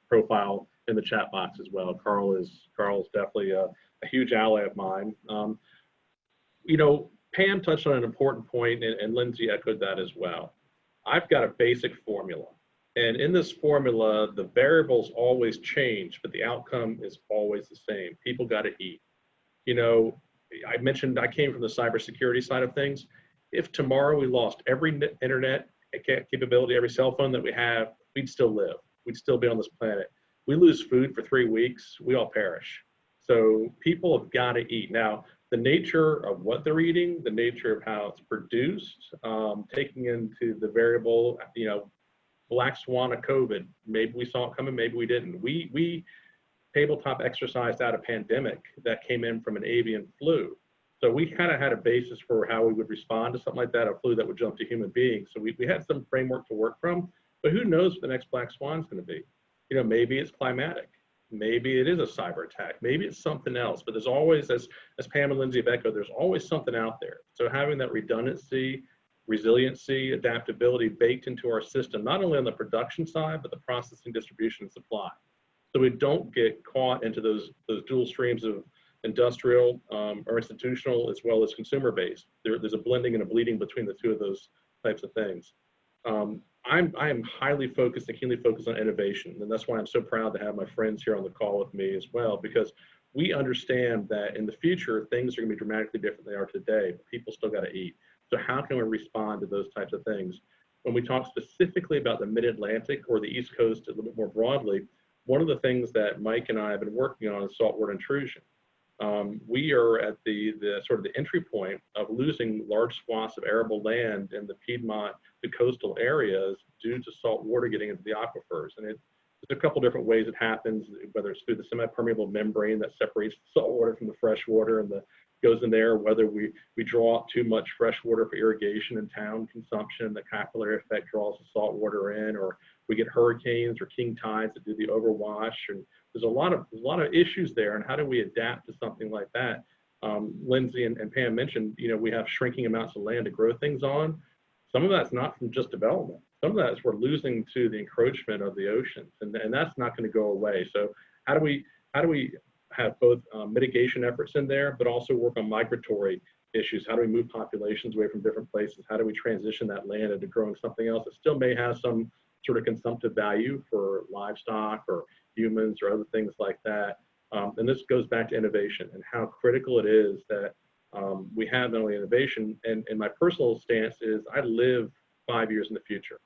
E: profile in the chat box as well. Carl's definitely a huge ally of mine. Pam touched on an important point, and Lindsay echoed that as well. I've got a basic formula. And in this formula, the variables always change, but the outcome is always the same. People got to eat. I mentioned I came from the cybersecurity side of things. If tomorrow we lost every internet capability, every cell phone that we have, we'd still live. We'd still be on this planet. We lose food for 3 weeks, we all perish. So people have got to eat. Now, the nature of what they're eating, the nature of how it's produced, taking into the variable, black swan of COVID. Maybe we saw it coming, maybe we didn't. We tabletop exercised out a pandemic that came in from an avian flu. So we kind of had a basis for how we would respond to something like that, a flu that would jump to human beings. So we had some framework to work from, but who knows what the next black swan is going to be? Maybe it's climatic. Maybe it is a cyber attack. Maybe it's something else. But there's always, as Pam and Lindsay have echoed, there's always something out there. So having that redundancy, resiliency, adaptability baked into our system, not only on the production side, but the processing, distribution, and supply. So we don't get caught into those dual streams of industrial or institutional as well as consumer based. There's a blending and a bleeding between the two of those types of things. I am highly focused and keenly focused on innovation. And that's why I'm so proud to have my friends here on the call with me as well, because we understand that in the future, things are going to be dramatically different than they are today, but people still got to eat. So how can we respond to those types of things? When we talk specifically about the MidAtlantic or the East Coast a little bit more broadly, one of the things that Mike and I have been working on is saltwater intrusion. We are at the sort of the entry point of losing large swaths of arable land in the Piedmont to coastal areas due to salt water getting into the aquifers. And there's a couple different ways it happens, whether it's through the semi-permeable membrane that separates the salt water from the fresh water and the goes in there, whether we draw up too much fresh water for irrigation and town consumption, the capillary effect draws the salt water in, or we get hurricanes or king tides that do the overwash. And there's a lot of issues there. And how do we adapt to something like that? Lindsay and Pam mentioned, we have shrinking amounts of land to grow things on. Some of that's not from just development. Some of that is we're losing to the encroachment of the oceans, and that's not going to go away. So how do we have both mitigation efforts in there, but also work on migratory issues? How do we move populations away from different places? How do we transition that land into growing something else that still may have some sort of consumptive value for livestock or humans or other things like that? And this goes back to innovation and how critical it is that we have not only innovation, and my personal stance is I live 5 years in the future.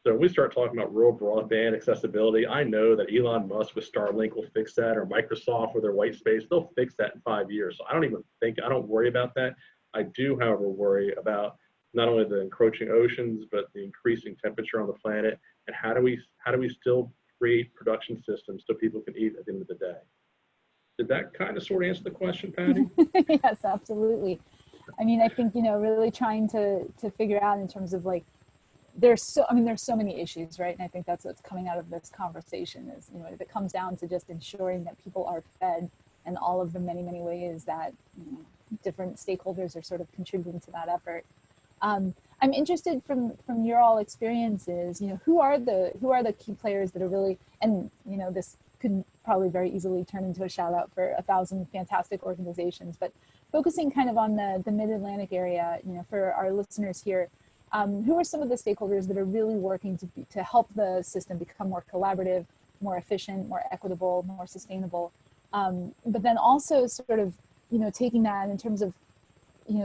E: So when we start talking about rural broadband accessibility, I know that Elon Musk with Starlink will fix that, or Microsoft with their white space, they'll fix that in 5 years. So I don't worry about that. I do, however, worry about not only the encroaching oceans, but the increasing temperature on the planet, and how do we still create production systems so people can eat at the end of the day? Did that kind of sort of answer the question, Patty?
A: Yes, absolutely. I mean, I think, really trying to figure out in terms of like, there's so many issues, right? And I think that's what's coming out of this conversation is, if it comes down to just ensuring that people are fed and all of the many, many ways that different stakeholders are sort of contributing to that effort. I'm interested from your all experiences, who are the key players that are really, and this could probably very easily turn into a shout out for 1,000 fantastic organizations, but focusing kind of on the Mid-Atlantic area, for our listeners here, who are some of the stakeholders that are really working to help the system become more collaborative, more efficient, more equitable, more sustainable, but then also sort of, taking that in terms of,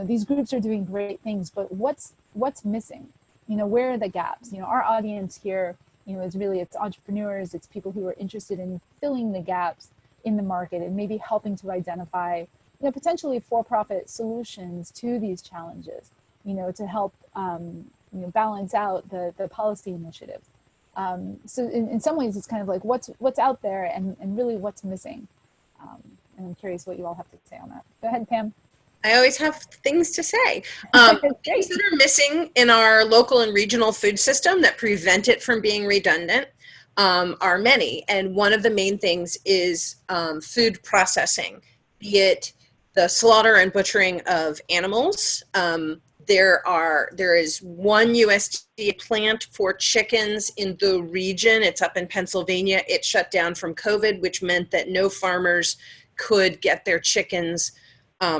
A: these groups are doing great things, but what's missing? Where are the gaps? Our audience here, it's entrepreneurs, it's people who are interested in filling the gaps in the market and maybe helping to identify, potentially for-profit solutions to these challenges, to help, balance out the policy initiatives. So in some ways, it's kind of like what's out there and really what's missing. And I'm curious what you all have to say on that. Go ahead, Pam.
D: I always have things to say. Things that are missing in our local and regional food system that prevent it from being redundant are many. And one of the main things is food processing, be it the slaughter and butchering of animals. There is one USDA plant for chickens in the region. It's up in Pennsylvania. It shut down from COVID, which meant that no farmers could get their chickens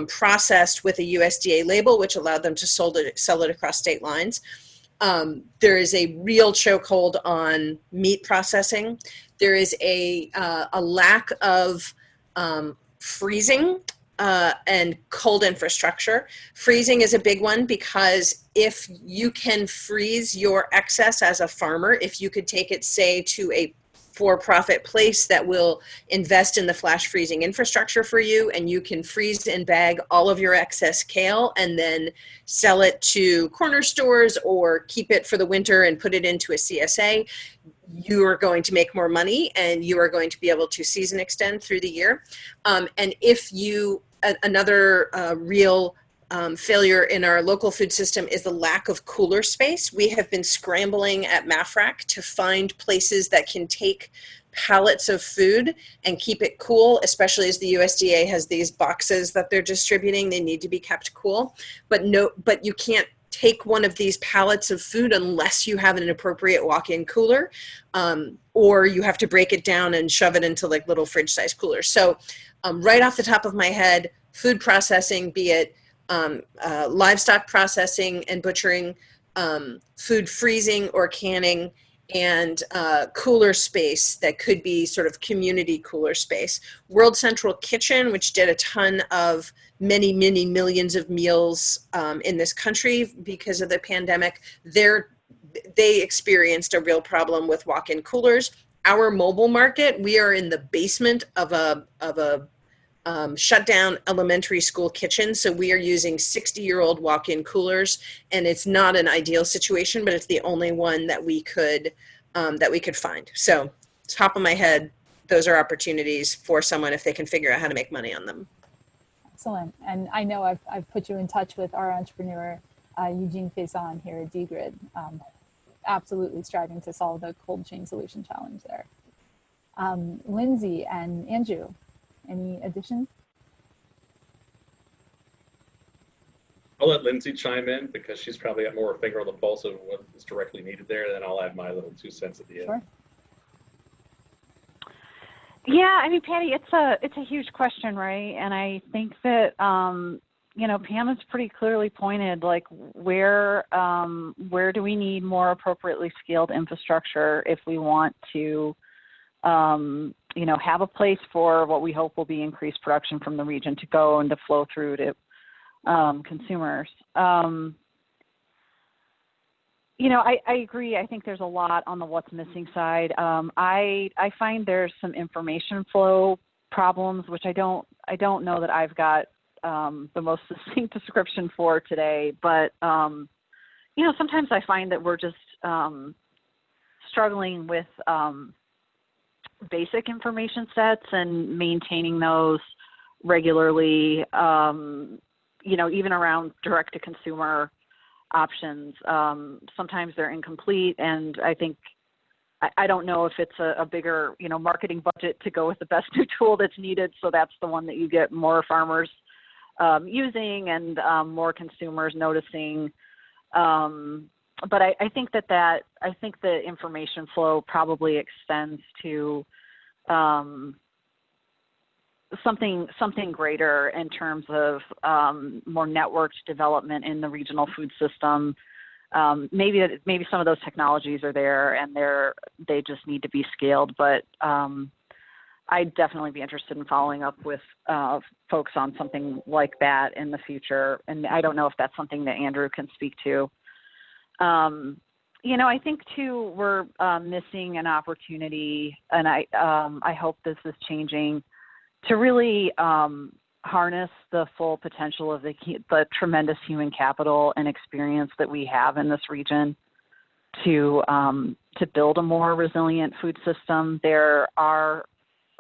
D: processed with a USDA label, which allowed them to sell it across state lines. There is a real chokehold on meat processing. There is a lack of freezing and cold infrastructure. Freezing is a big one because if you can freeze your excess as a farmer, if you could take it, say, to a for-profit place that will invest in the flash freezing infrastructure for you, and you can freeze and bag all of your excess kale and then sell it to corner stores or keep it for the winter and put it into a CSA, you are going to make more money and you are going to be able to season extend through the year. And if you, another real failure in our local food system is the lack of cooler space. We have been scrambling at MAFRAC to find places that can take pallets of food and keep it cool, especially as the USDA has these boxes that they're distributing. They need to be kept cool, but you can't take one of these pallets of food unless you have an appropriate walk-in cooler, or you have to break it down and shove it into like little fridge-sized coolers. So right off the top of my head, food processing, be it livestock processing and butchering, food freezing or canning, and cooler space that could be sort of community cooler space. World Central Kitchen, which did a ton of many millions of meals in this country because of the pandemic, they experienced a real problem with walk-in coolers. Our mobile market, we are in the basement of a shut down elementary school kitchen. So we are using 60-year-old walk-in coolers, and it's not an ideal situation, but it's the only one that we could find. So top of my head, those are opportunities for someone if they can figure out how to make money on them.
A: Excellent. And I know I've put you in touch with our entrepreneur, Eugene Faison here at D-Grid, absolutely striving to solve the cold chain solution challenge there. Lindsay and Andrew, any additions?
E: I'll let Lindsay chime in because she's probably got more of a finger on the pulse of what is directly needed there. Then I'll add my little 2 cents at the end.
A: Sure.
F: Yeah, I mean, Patty, it's a huge question, right? And I think that you know, Pam has pretty clearly pointed like where do we need more appropriately scaled infrastructure if we want to you know, have a place for what we hope will be increased production from the region to go and to flow through to consumers. You know, I agree. I think there's a lot on the what's missing side. I find there's some information flow problems, which I don't know that I've got the most succinct description for today. But you know, sometimes I find that we're just struggling with basic information sets and maintaining those regularly. You know, even around direct to consumer options, sometimes they're incomplete, and I think I don't know if it's a bigger, you know, marketing budget to go with the best new tool that's needed, so that's the one that you get more farmers using and more consumers noticing. But I think I think the information flow probably extends to something greater in terms of more networked development in the regional food system. Maybe some of those technologies are there and they just need to be scaled. But I'd definitely be interested in following up with folks on something like that in the future. And I don't know if that's something that Andrew can speak to. You know, I think too we're missing an opportunity, and I hope this is changing, to really harness the full potential of the tremendous human capital and experience that we have in this region to build a more resilient food system. There are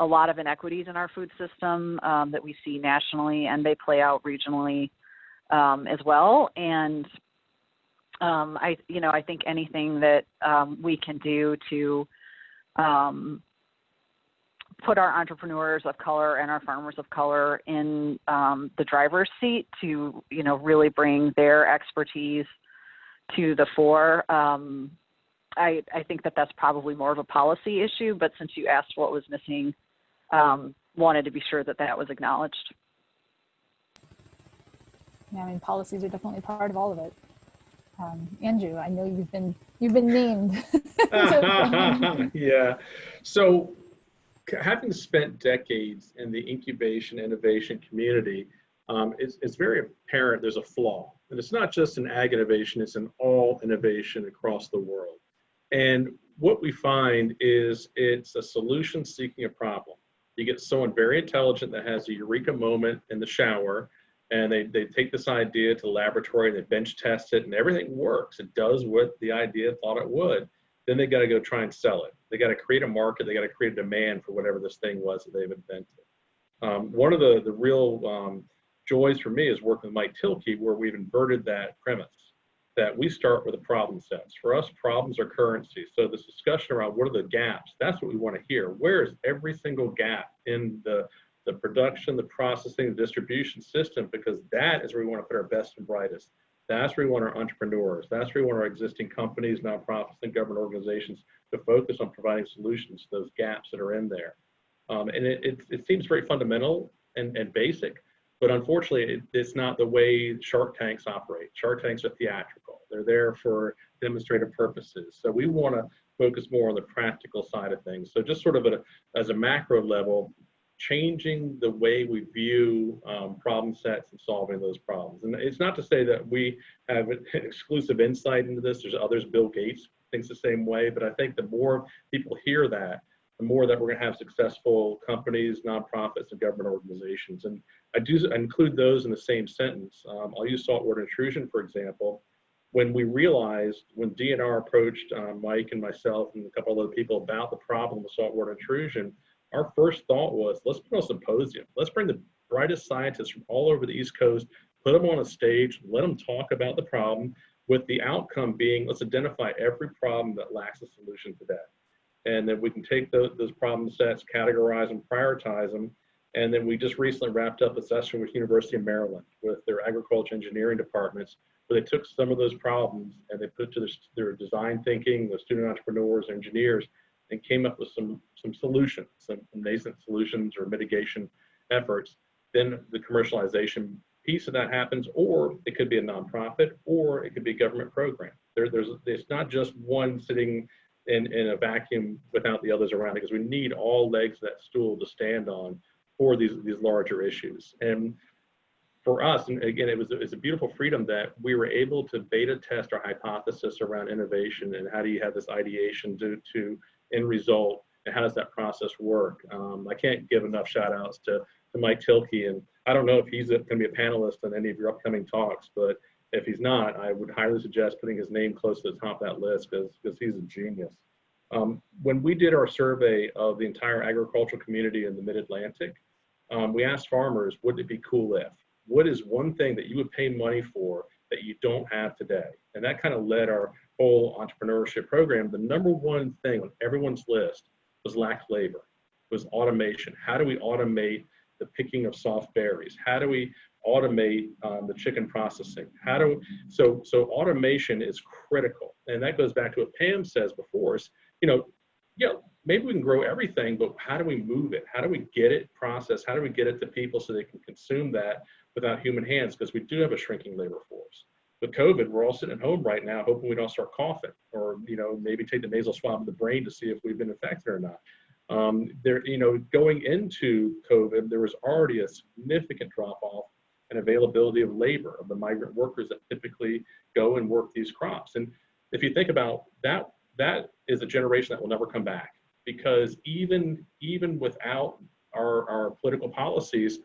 F: a lot of inequities in our food system that we see nationally, and they play out regionally as well. And I think anything that we can do to put our entrepreneurs of color and our farmers of color in the driver's seat to, you know, really bring their expertise to the fore. I think that that's probably more of a policy issue, but since you asked what was missing, wanted to be sure that that was acknowledged.
A: Yeah, I mean, policies are definitely part of all of it. Andrew, I know you've been named.
E: Yeah. So, having spent decades in the incubation innovation community, it's very apparent there's a flaw. And it's not just in ag innovation, it's in all innovation across the world. And what we find is it's a solution seeking a problem. You get someone very intelligent that has a eureka moment in the shower, and they take this idea to the laboratory and they bench test it, and everything works. It does what the idea thought it would. Then they got to go try and sell it. They got to create a market. They got to create a demand for whatever this thing was that they've invented. One of the real joys for me is working with Mike Tilkey, where we've inverted that premise, that we start with the problem sets. For us, problems are currency. So this discussion around what are the gaps, that's what we want to hear. Where is every single gap in the production, the processing, the distribution system? Because that is where we want to put our best and brightest. That's where we want our entrepreneurs. That's where we want our existing companies, nonprofits, and government organizations to focus on providing solutions to those gaps that are in there. And it seems very fundamental and basic, but unfortunately, it's not the way Shark Tanks operate. Shark Tanks are theatrical. They're there for demonstrative purposes. So we want to focus more on the practical side of things. So just sort of as a macro level, changing the way we view problem sets and solving those problems. And it's not to say that we have an exclusive insight into this. There's others. Bill Gates thinks the same way, but I think the more people hear that, the more that we're going to have successful companies, nonprofits, and government organizations. And I include those in the same sentence. I'll use saltwater intrusion, for example. When we realized, when DNR approached Mike and myself and a couple other people about the problem of saltwater intrusion, our first thought was, let's put on a symposium. Let's bring the brightest scientists from all over the East Coast, put them on a stage, let them talk about the problem, with the outcome being, let's identify every problem that lacks a solution today. And then we can take those problem sets, categorize them, prioritize them. And then we just recently wrapped up a session with University of Maryland with their agriculture engineering departments, where they took some of those problems and they put to their design thinking, the student entrepreneurs, engineers, and came up with some solutions, some nascent solutions or mitigation efforts. Then the commercialization piece of that happens, or it could be a nonprofit, or it could be a government program. It's not just one sitting in a vacuum without the others around it, because we need all legs of that stool to stand on for these larger issues. And for us, and again, it's a beautiful freedom that we were able to beta test our hypothesis around innovation and how do you have this ideation to end result, and how does that process work. I can't give enough shout outs to Mike Tilkey, and I don't know if he's going to be a panelist in any of your upcoming talks, but if he's not, I would highly suggest putting his name close to the top of that list, because he's a genius. When we did our survey of the entire agricultural community in the Mid-Atlantic, we asked farmers, wouldn't it be cool if? What is one thing that you would pay money for that you don't have today? And that kind of led our whole entrepreneurship program. The number one thing on everyone's list was lack of labor, was automation. How do we automate the picking of soft berries? How do we automate the chicken processing? So automation is critical. And that goes back to what Pam says before, is, maybe we can grow everything, but how do we move it? How do we get it processed? How do we get it to people so they can consume that without human hands? Because we do have a shrinking labor force. With COVID, we're all sitting at home right now, hoping we don't start coughing, or maybe take the nasal swab of the brain to see if we've been infected or not. Going into COVID, there was already a significant drop off in availability of labor, of the migrant workers that typically go and work these crops. And if you think about that, that is a generation that will never come back, because even without our political policies,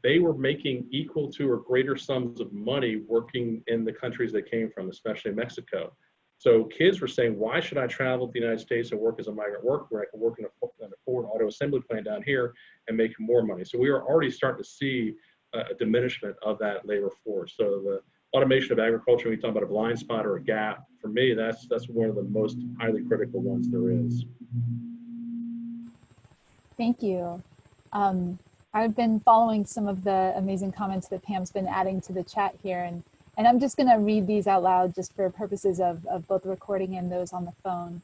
E: they were making equal to or greater sums of money working in the countries they came from, especially Mexico. So kids were saying, why should I travel to the United States and work as a migrant worker where I can work in a Ford auto assembly plant down here and make more money? So we are already starting to see a diminishment of that labor force. So the automation of agriculture, when you talk about a blind spot or a gap, for me, that's one of the most highly critical ones there is.
A: Thank you. I've been following some of the amazing comments that Pam's been adding to the chat here, and I'm just going to read these out loud just for purposes of both the recording and those on the phone.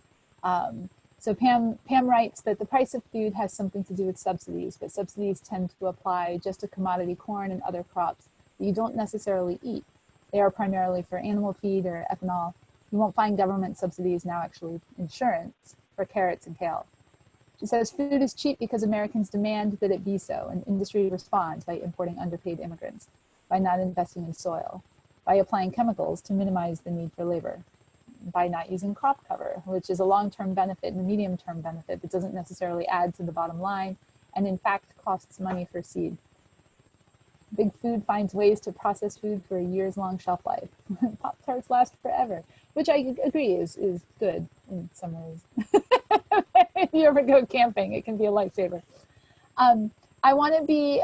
A: So Pam writes that the price of food has something to do with subsidies, but subsidies tend to apply just to commodity corn and other crops that you don't necessarily eat. They are primarily for animal feed or ethanol. You won't find government subsidies now, actually insurance for carrots and kale. She says food is cheap because Americans demand that it be so, and industry responds by importing underpaid immigrants, by not investing in soil, by applying chemicals to minimize the need for labor, by not using crop cover, which is a long-term benefit and a medium-term benefit, but doesn't necessarily add to the bottom line, and in fact costs money for seed. Big Food finds ways to process food for a years-long shelf life. Pop-Tarts last forever, which I agree is good in some ways. If you ever go camping, it can be a lifesaver. I want to be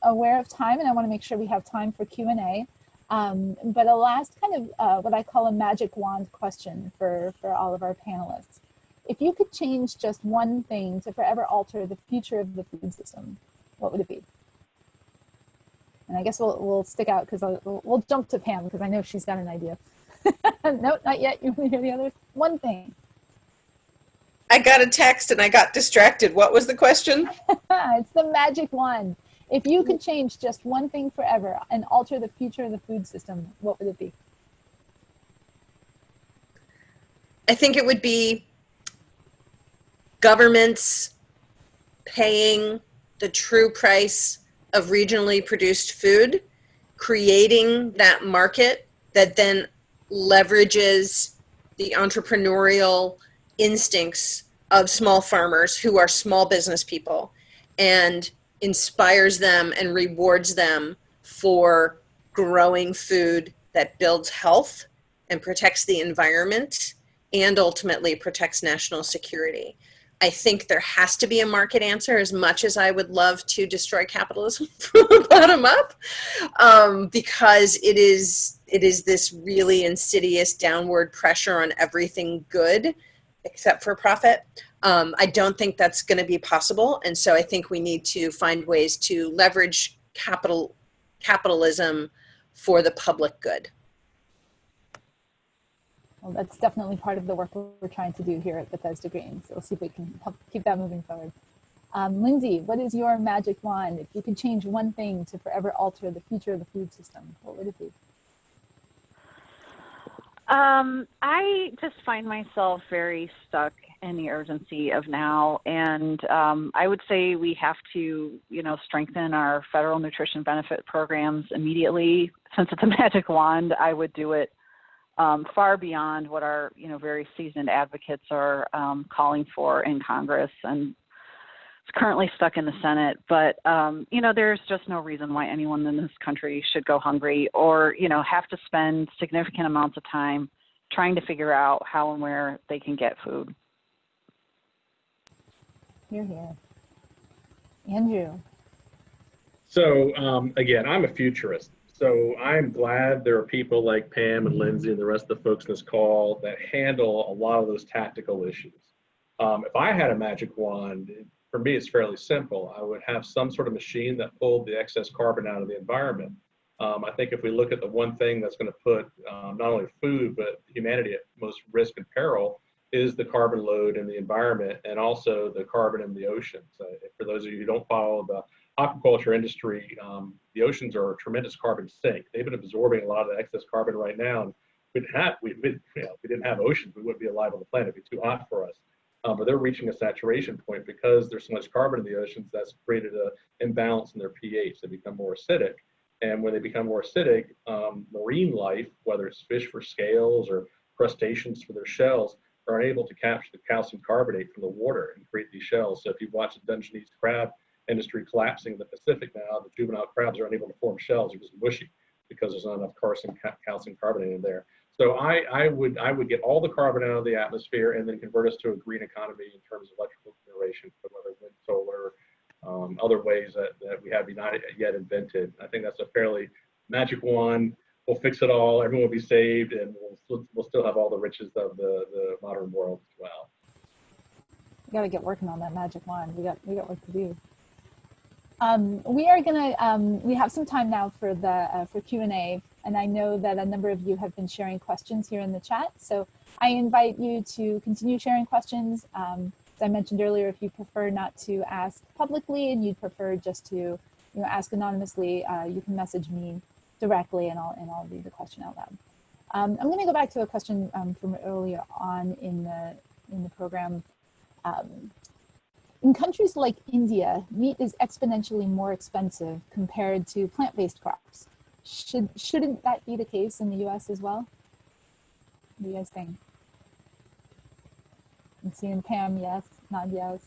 A: aware of time, and I want to make sure we have time for Q&A. But a last kind of what I call a magic wand question for all of our panelists. If you could change just one thing to forever alter the future of the food system, what would it be? And I guess we'll stick out because we'll jump to Pam because I know she's got an idea. Nope, not yet. You want to hear the others? One thing.
D: I got a text and I got distracted. What was the question?
A: It's the magic wand. If you could change just one thing forever and alter the future of the food system, what would it be?
D: I think it would be governments paying the true price of regionally produced food, creating that market that then leverages the entrepreneurial instincts of small farmers who are small business people and inspires them and rewards them for growing food that builds health and protects the environment and ultimately protects national security. I think there has to be a market answer, as much as I would love to destroy capitalism from the bottom up, because it is this really insidious downward pressure on everything good except for profit. I don't think that's going to be possible. And so I think we need to find ways to leverage capitalism for the public good.
A: Well, that's definitely part of the work we're trying to do here at Bethesda Green. So we'll see if we can help keep that moving forward. Lindsay, what is your magic wand? If you could change one thing to forever alter the future of the food system, what would it be?
F: I just find myself very stuck in the urgency of now. And I would say we have to, strengthen our federal nutrition benefit programs immediately. Since it's a magic wand, I would do it far beyond what our, very seasoned advocates are calling for in Congress, and it's currently stuck in the Senate. But, there's just no reason why anyone in this country should go hungry or, have to spend significant amounts of time trying to figure out how and where they can get food.
A: Hear, hear. Andrew.
E: So again, I'm a futurist. So I'm glad there are people like Pam and Lindsay and the rest of the folks in this call that handle a lot of those tactical issues. If I had a magic wand, for me, it's fairly simple. I would have some sort of machine that pulled the excess carbon out of the environment. I think if we look at the one thing that's going to put not only food, but humanity at most risk and peril is the carbon load in the environment and also the carbon in the oceans. For those of you who don't follow the aquaculture industry, the oceans are a tremendous carbon sink. They've been absorbing a lot of the excess carbon right now. And if we didn't have oceans, we wouldn't be alive on the planet. It'd be too hot for us. But they're reaching a saturation point because there's so much carbon in the oceans that's created an imbalance in their pH. They become more acidic. And when they become more acidic, marine life, whether it's fish for scales or crustaceans for their shells, are unable to capture the calcium carbonate from the water and create these shells. So if you watch the Dungeness crab industry collapsing in the Pacific now, the juvenile crabs are unable to form shells. They're just mushy because there's not enough calcium carbonate in there. So I would get all the carbon out of the atmosphere and then convert us to a green economy in terms of electrical generation, whether wind, solar, other ways that we have not yet invented. I think that's a fairly magic wand. We'll fix it all. Everyone will be saved, and we'll still have all the riches of the modern world as well.
A: We got to get working on that magic wand. We got work to do. We are gonna we have some time now for the for Q&A, and I know that a number of you have been sharing questions here in the chat. So I invite you to continue sharing questions. As I mentioned earlier, if you prefer not to ask publicly and you'd prefer just to ask anonymously, you can message me directly, and I'll read the question out loud. I'm going to go back to a question from earlier on in the program. In countries like India, meat is exponentially more expensive compared to plant-based crops. Shouldn't that be the case in the U.S. as well? What do you guys think? I'm seeing Pam, yes, not yes.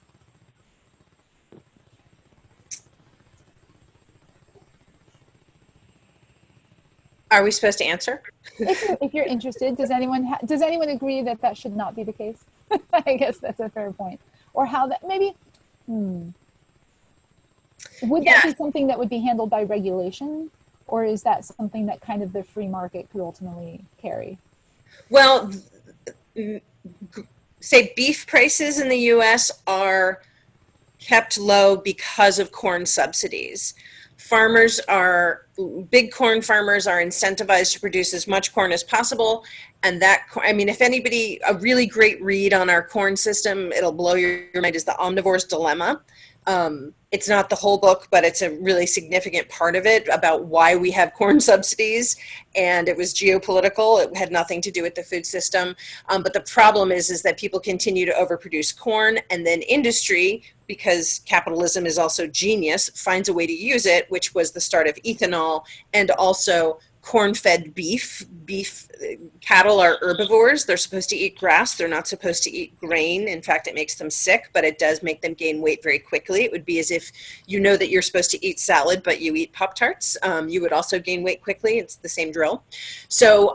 D: Are we supposed to answer?
A: If you're interested, does anyone agree that that should not be the case? I guess that's a fair point. Or how that maybe would that be something that would be handled by regulation, or is that something that kind of the free market could ultimately carry?
D: Well, say beef prices in the U.S. are kept low because of corn subsidies. Big corn farmers are incentivized to produce as much corn as possible. And if anybody, a really great read on our corn system, it'll blow your mind, is The Omnivore's Dilemma. It's not the whole book, but it's a really significant part of it about why we have corn subsidies. And it was geopolitical. It had nothing to do with the food system. But the problem is that people continue to overproduce corn, and then industry, because capitalism is also genius, finds a way to use it, which was the start of ethanol, and also corn-fed beef. Cattle are herbivores. They're supposed to eat grass. They're not supposed to eat grain. In fact, it makes them sick, but it does make them gain weight very quickly. It would be as if that you're supposed to eat salad, but you eat Pop-Tarts. You would also gain weight quickly. It's the same drill. So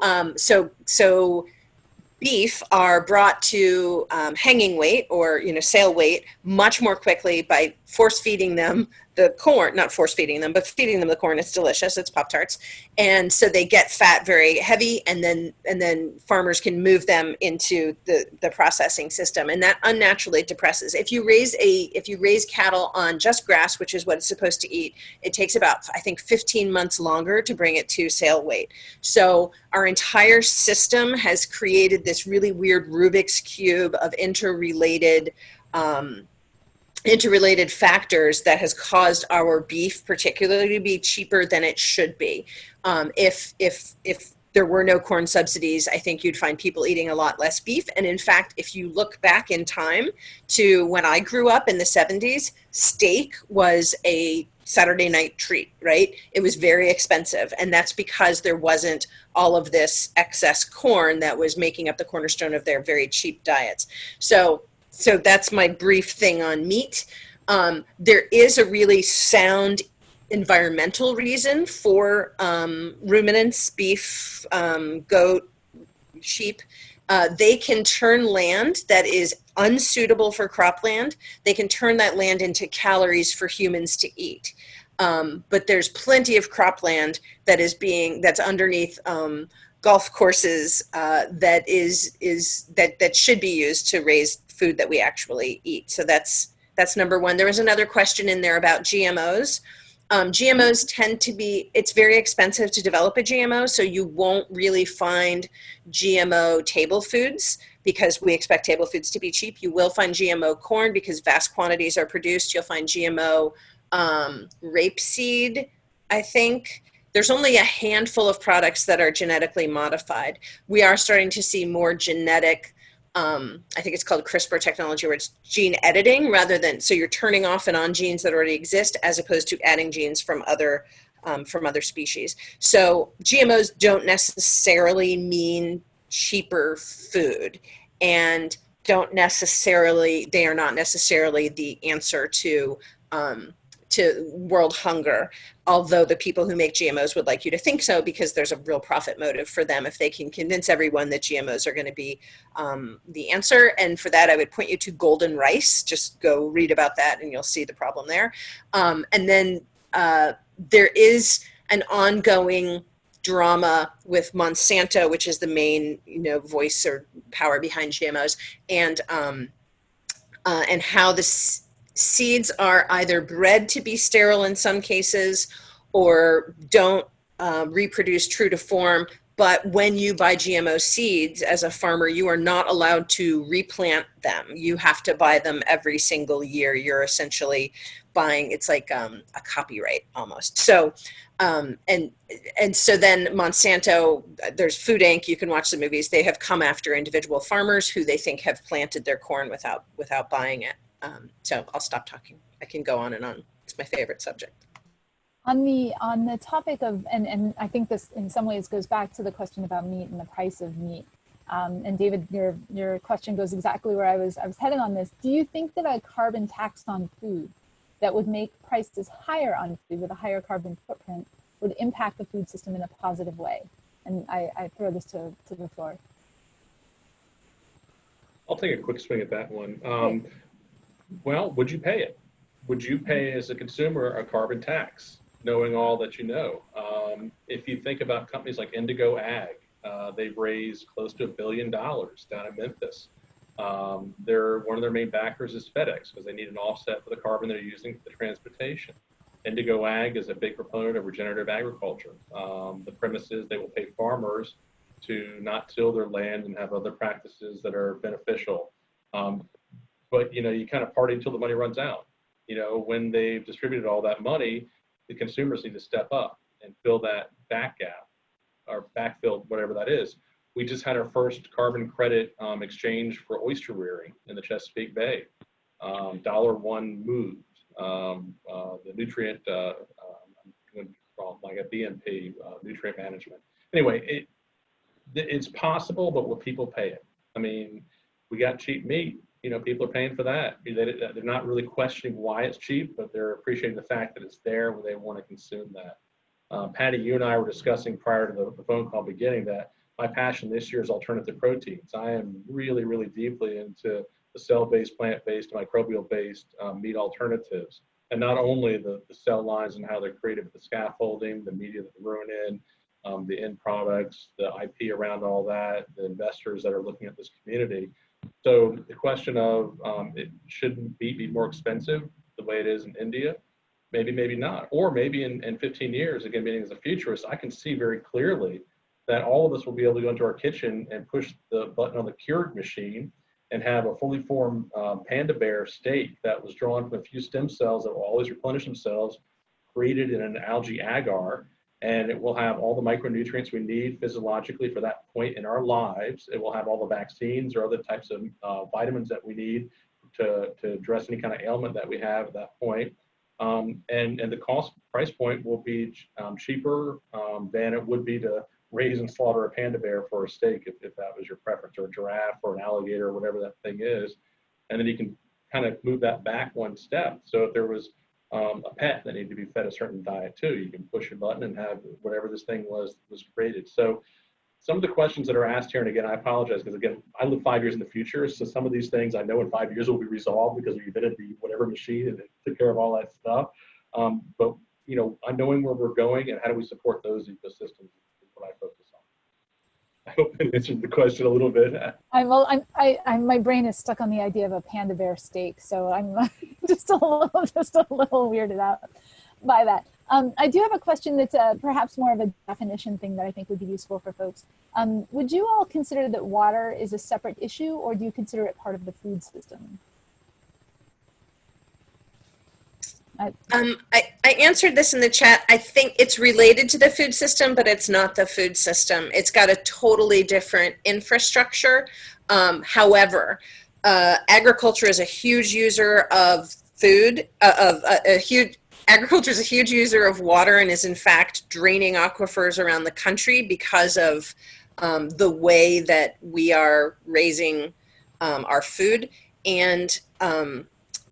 D: beef are brought to hanging weight or sale weight much more quickly by force feeding them the corn, not force feeding them, but feeding them the corn. It's delicious. It's Pop-Tarts. And so they get fat very heavy, and then farmers can move them into the processing system, and that unnaturally depresses. If you raise cattle on just grass, which is what it's supposed to eat, it takes about, I think, 15 months longer to bring it to sale weight. So our entire system has created this really weird Rubik's Cube of interrelated factors that has caused our beef particularly to be cheaper than it should be. If there were no corn subsidies, I think you'd find people eating a lot less beef. And in fact, if you look back in time to when I grew up in the 70s, steak was a Saturday night treat, right? It was very expensive. And that's because there wasn't all of this excess corn that was making up the cornerstone of their very cheap diets. So that's my brief thing on meat. There is a really sound environmental reason for ruminants, beef, goat, sheep. They can turn land that is unsuitable for cropland. They can turn that land into calories for humans to eat. But there's plenty of cropland that's underneath golf courses that should be used to raise food that we actually eat. So that's number one. There was another question in there about GMOs. GMOs tend to be, it's very expensive to develop a GMO, so you won't really find GMO table foods because we expect table foods to be cheap. You will find GMO corn because vast quantities are produced. You'll find GMO rapeseed, I think. There's only a handful of products that are genetically modified. We are starting to see more genetic, I think it's called CRISPR technology, where it's gene editing rather than, so you're turning off and on genes that already exist as opposed to adding genes from other species. So GMOs don't necessarily mean cheaper food, and they are not necessarily the answer to world hunger, although the people who make GMOs would like you to think so because there's a real profit motive for them if they can convince everyone that GMOs are going to be the answer. And for that, I would point you to golden rice. Just go read about that and you'll see the problem there. And then there is an ongoing drama with Monsanto, which is the main voice or power behind GMOs, and how the seeds are either bred to be sterile in some cases or don't reproduce true to form. But when you buy GMO seeds as a farmer, you are not allowed to replant them. You have to buy them every single year. You're essentially buying, it's like a copyright almost. So, and so then Monsanto, there's Food Inc., you can watch the movies. They have come after individual farmers who they think have planted their corn without buying it. So I'll stop talking. I can go on and on. It's my favorite subject.
A: On the topic of, and I think this in some ways goes back to the question about meat and the price of meat. And David, your question goes exactly where I was headed on this. Do you think that a carbon tax on food that would make prices higher on food with a higher carbon footprint would impact the food system in a positive way? And I throw this to the floor.
E: I'll take a quick swing at that one. Well, would you pay it? Would you pay as a consumer a carbon tax, knowing all that you know? If you think about companies like Indigo Ag, they've raised close to $1 billion down in Memphis. One of their main backers is FedEx because they need an offset for the carbon they're using for the transportation. Indigo Ag is a big proponent of regenerative agriculture. The premise is they will pay farmers to not till their land and have other practices that are beneficial. But you kind of party until the money runs out. When they've distributed all that money, the consumers need to step up and fill that back gap or backfill whatever that is. We just had our first carbon credit exchange for oyster rearing in the Chesapeake Bay. $1 moved. The nutrient, like a BNP, nutrient management. Anyway, it's possible, but will people pay it? I mean, we got cheap meat. People are paying for that. They're not really questioning why it's cheap, but they're appreciating the fact that it's there when they want to consume that. Patty, you and I were discussing prior to the phone call beginning that my passion this year is alternative proteins. I am really, really deeply into the cell-based, plant-based, microbial-based meat alternatives. And not only the cell lines and how they're created, but the scaffolding, the media that they're grown in, the end products, the IP around all that, the investors that are looking at this community. So the question of it shouldn't be more expensive the way it is in India, maybe, maybe not. Or maybe in 15 years, again, being as a futurist, I can see very clearly that all of us will be able to go into our kitchen and push the button on the Keurig machine and have a fully formed panda bear steak that was drawn from a few stem cells that will always replenish themselves, created in an algae agar, and it will have all the micronutrients we need physiologically for that point in our lives. It will have all the vaccines or other types of vitamins that we need to address any kind of ailment that we have at that point. And the cost price point will be cheaper than it would be to raise and slaughter a panda bear for a steak if that was your preference, or a giraffe or an alligator or whatever that thing is. And then you can kind of move that back one step. So if there was a pet that needed to be fed a certain diet too, you can push a button and have whatever this thing was created. So some of the questions that are asked here, and again, I apologize because again, I live 5 years in the future. So some of these things I know in 5 years will be resolved because we invented the whatever machine and it took care of all that stuff. But you know, knowing where we're going and how do we support those ecosystems is what I focus on. I hope I answered the question a little bit.
A: My brain is stuck on the idea of a panda bear steak, so I'm just a little weirded out by that. I do have a question that's perhaps more of a definition thing that I think would be useful for folks. Would you all consider that water is a separate issue, or do you consider it part of the food system?
D: I answered this in the chat. I think it's related to the food system, but it's not the food system. It's got a totally different infrastructure. However, agriculture is a huge user of food, agriculture is a huge user of water and is in fact draining aquifers around the country because of the way that we are raising our food.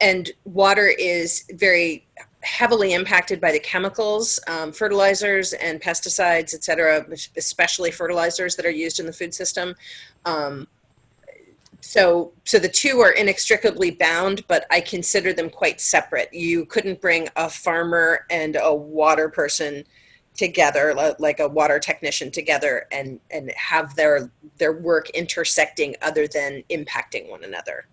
D: And water is very heavily impacted by the chemicals, fertilizers and pesticides, et cetera, especially fertilizers that are used in the food system. So the two are inextricably bound, but I consider them quite separate. You couldn't bring a farmer and a water person together, like a water technician together, and have their work intersecting other than impacting one another.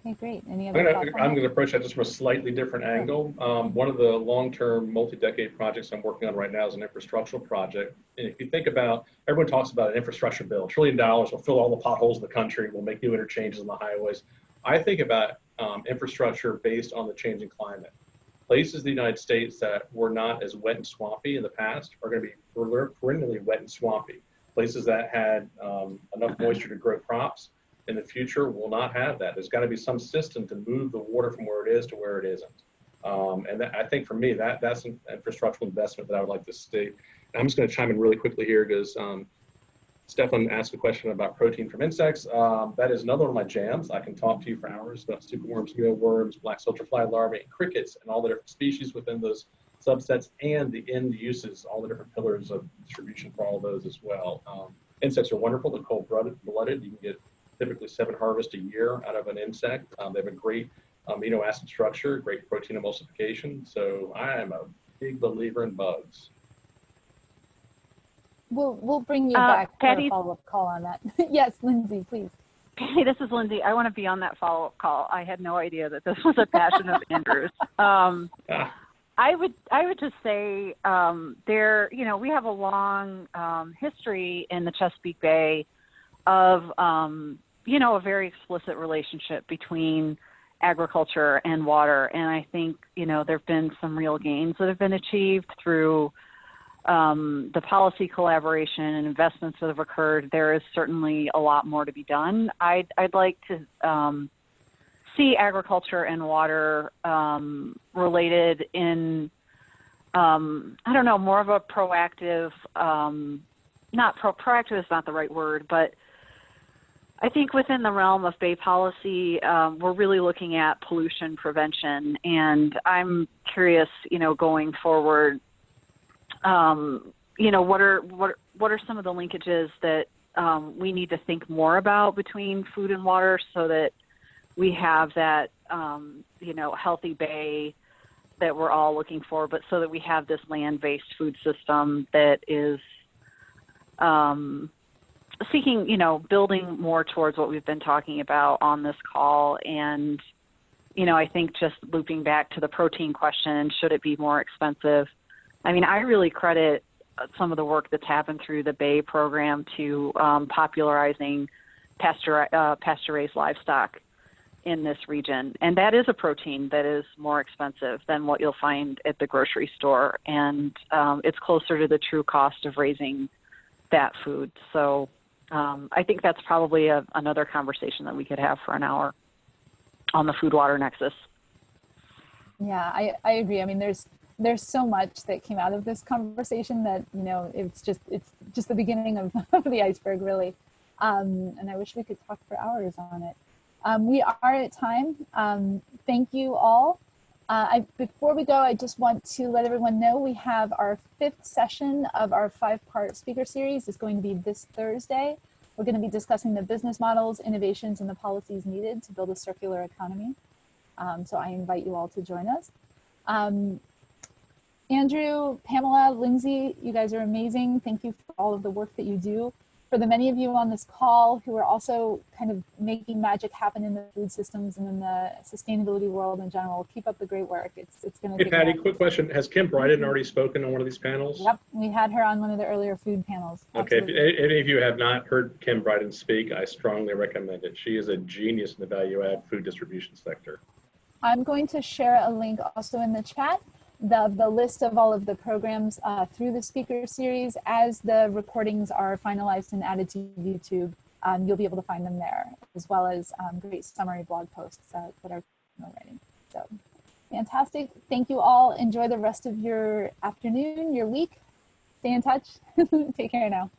A: Okay, great. Any other thoughts?
E: I'm going to approach that just from a slightly different angle. One of the long-term, multi-decade projects I'm working on right now is an infrastructural project. And if you think about, everyone talks about an infrastructure bill, $1 trillion will fill all the potholes in the country, will make new interchanges on the highways. I think about infrastructure based on the changing climate. Places in the United States that were not as wet and swampy in the past are going to be perennially wet and swampy. Places that had enough moisture to grow crops in the future will not have that. There's got to be some system to move the water from where it is to where it isn't. And I think for me, that's an infrastructural investment that I would like to see. And I'm just going to chime in really quickly here because Stefan asked a question about protein from insects. That is another one of my jams. I can talk to you for hours about superworms, mealworms, black soldier fly larvae, and crickets, and all the different species within those subsets and the end uses, all the different pillars of distribution for all of those as well. Insects are wonderful. They're cold-blooded. You can get typically 7 harvests a year out of an insect. They have a great amino acid structure, great protein emulsification. So I am a big believer in bugs.
A: We'll bring you back for a follow-up call on that. Yes, Lindsay, please.
F: Hey, this is Lindsay. I want to be on that follow-up call. I had no idea that this was a passion of Andrew's. I would just say we have a long history in the Chesapeake Bay of a very explicit relationship between agriculture and water, and I think there have been some real gains that have been achieved through the policy collaboration and investments that have occurred. There is certainly a lot more to be done. I'd like to see agriculture and water related in more of a proactive. Proactive is not the right word, but I think within the realm of Bay policy, we're really looking at pollution prevention, and I'm curious, going forward, you know, what are some of the linkages that we need to think more about between food and water so that we have that, you know, healthy bay that we're all looking for, but so that we have this land-based food system that is seeking, you know, building more towards what we've been talking about on this call. And, you know, I think just looping back to the protein question, should it be more expensive? I mean, I really credit some of the work that's happened through the Bay program to popularizing pasture-raised livestock in this region. And that is a protein that is more expensive than what you'll find at the grocery store. And it's closer to the true cost of raising that food. So I think that's probably another conversation that we could have for an hour on the food-water nexus.
A: Yeah, I agree. I mean, there's so much that came out of this conversation that, you know, it's just the beginning of the iceberg, really. And I wish we could talk for hours on it. We are at time. Thank you all. Before we go, I just want to let everyone know we have our 5th session of our 5-part speaker series is going to be this Thursday. We're going to be discussing the business models, innovations, and the policies needed to build a circular economy. So I invite you all to join us. Andrew, Pamela, Lindsay, you guys are amazing. Thank you for all of the work that you do. For the many of you on this call who are also kind of making magic happen in the food systems and in the sustainability world in general, keep up the great work. It's going to
E: Hey, Patty, quick question. Has Kim Bryden already spoken on one of these panels?
A: Yep, we had her on one of the earlier food panels.
E: Okay,
A: Absolutely.
E: if any of you have not heard Kim Bryden speak, I strongly recommend it. She is a genius in the value-add food distribution sector.
A: I'm going to share a link also in the chat, the list of all of the programs through the speaker series. As the recordings are finalized and added to YouTube, you'll be able to find them there, as well as great summary blog posts that are writing. So fantastic. Thank you all. Enjoy the rest of your afternoon, your week. Stay in touch. Take care now.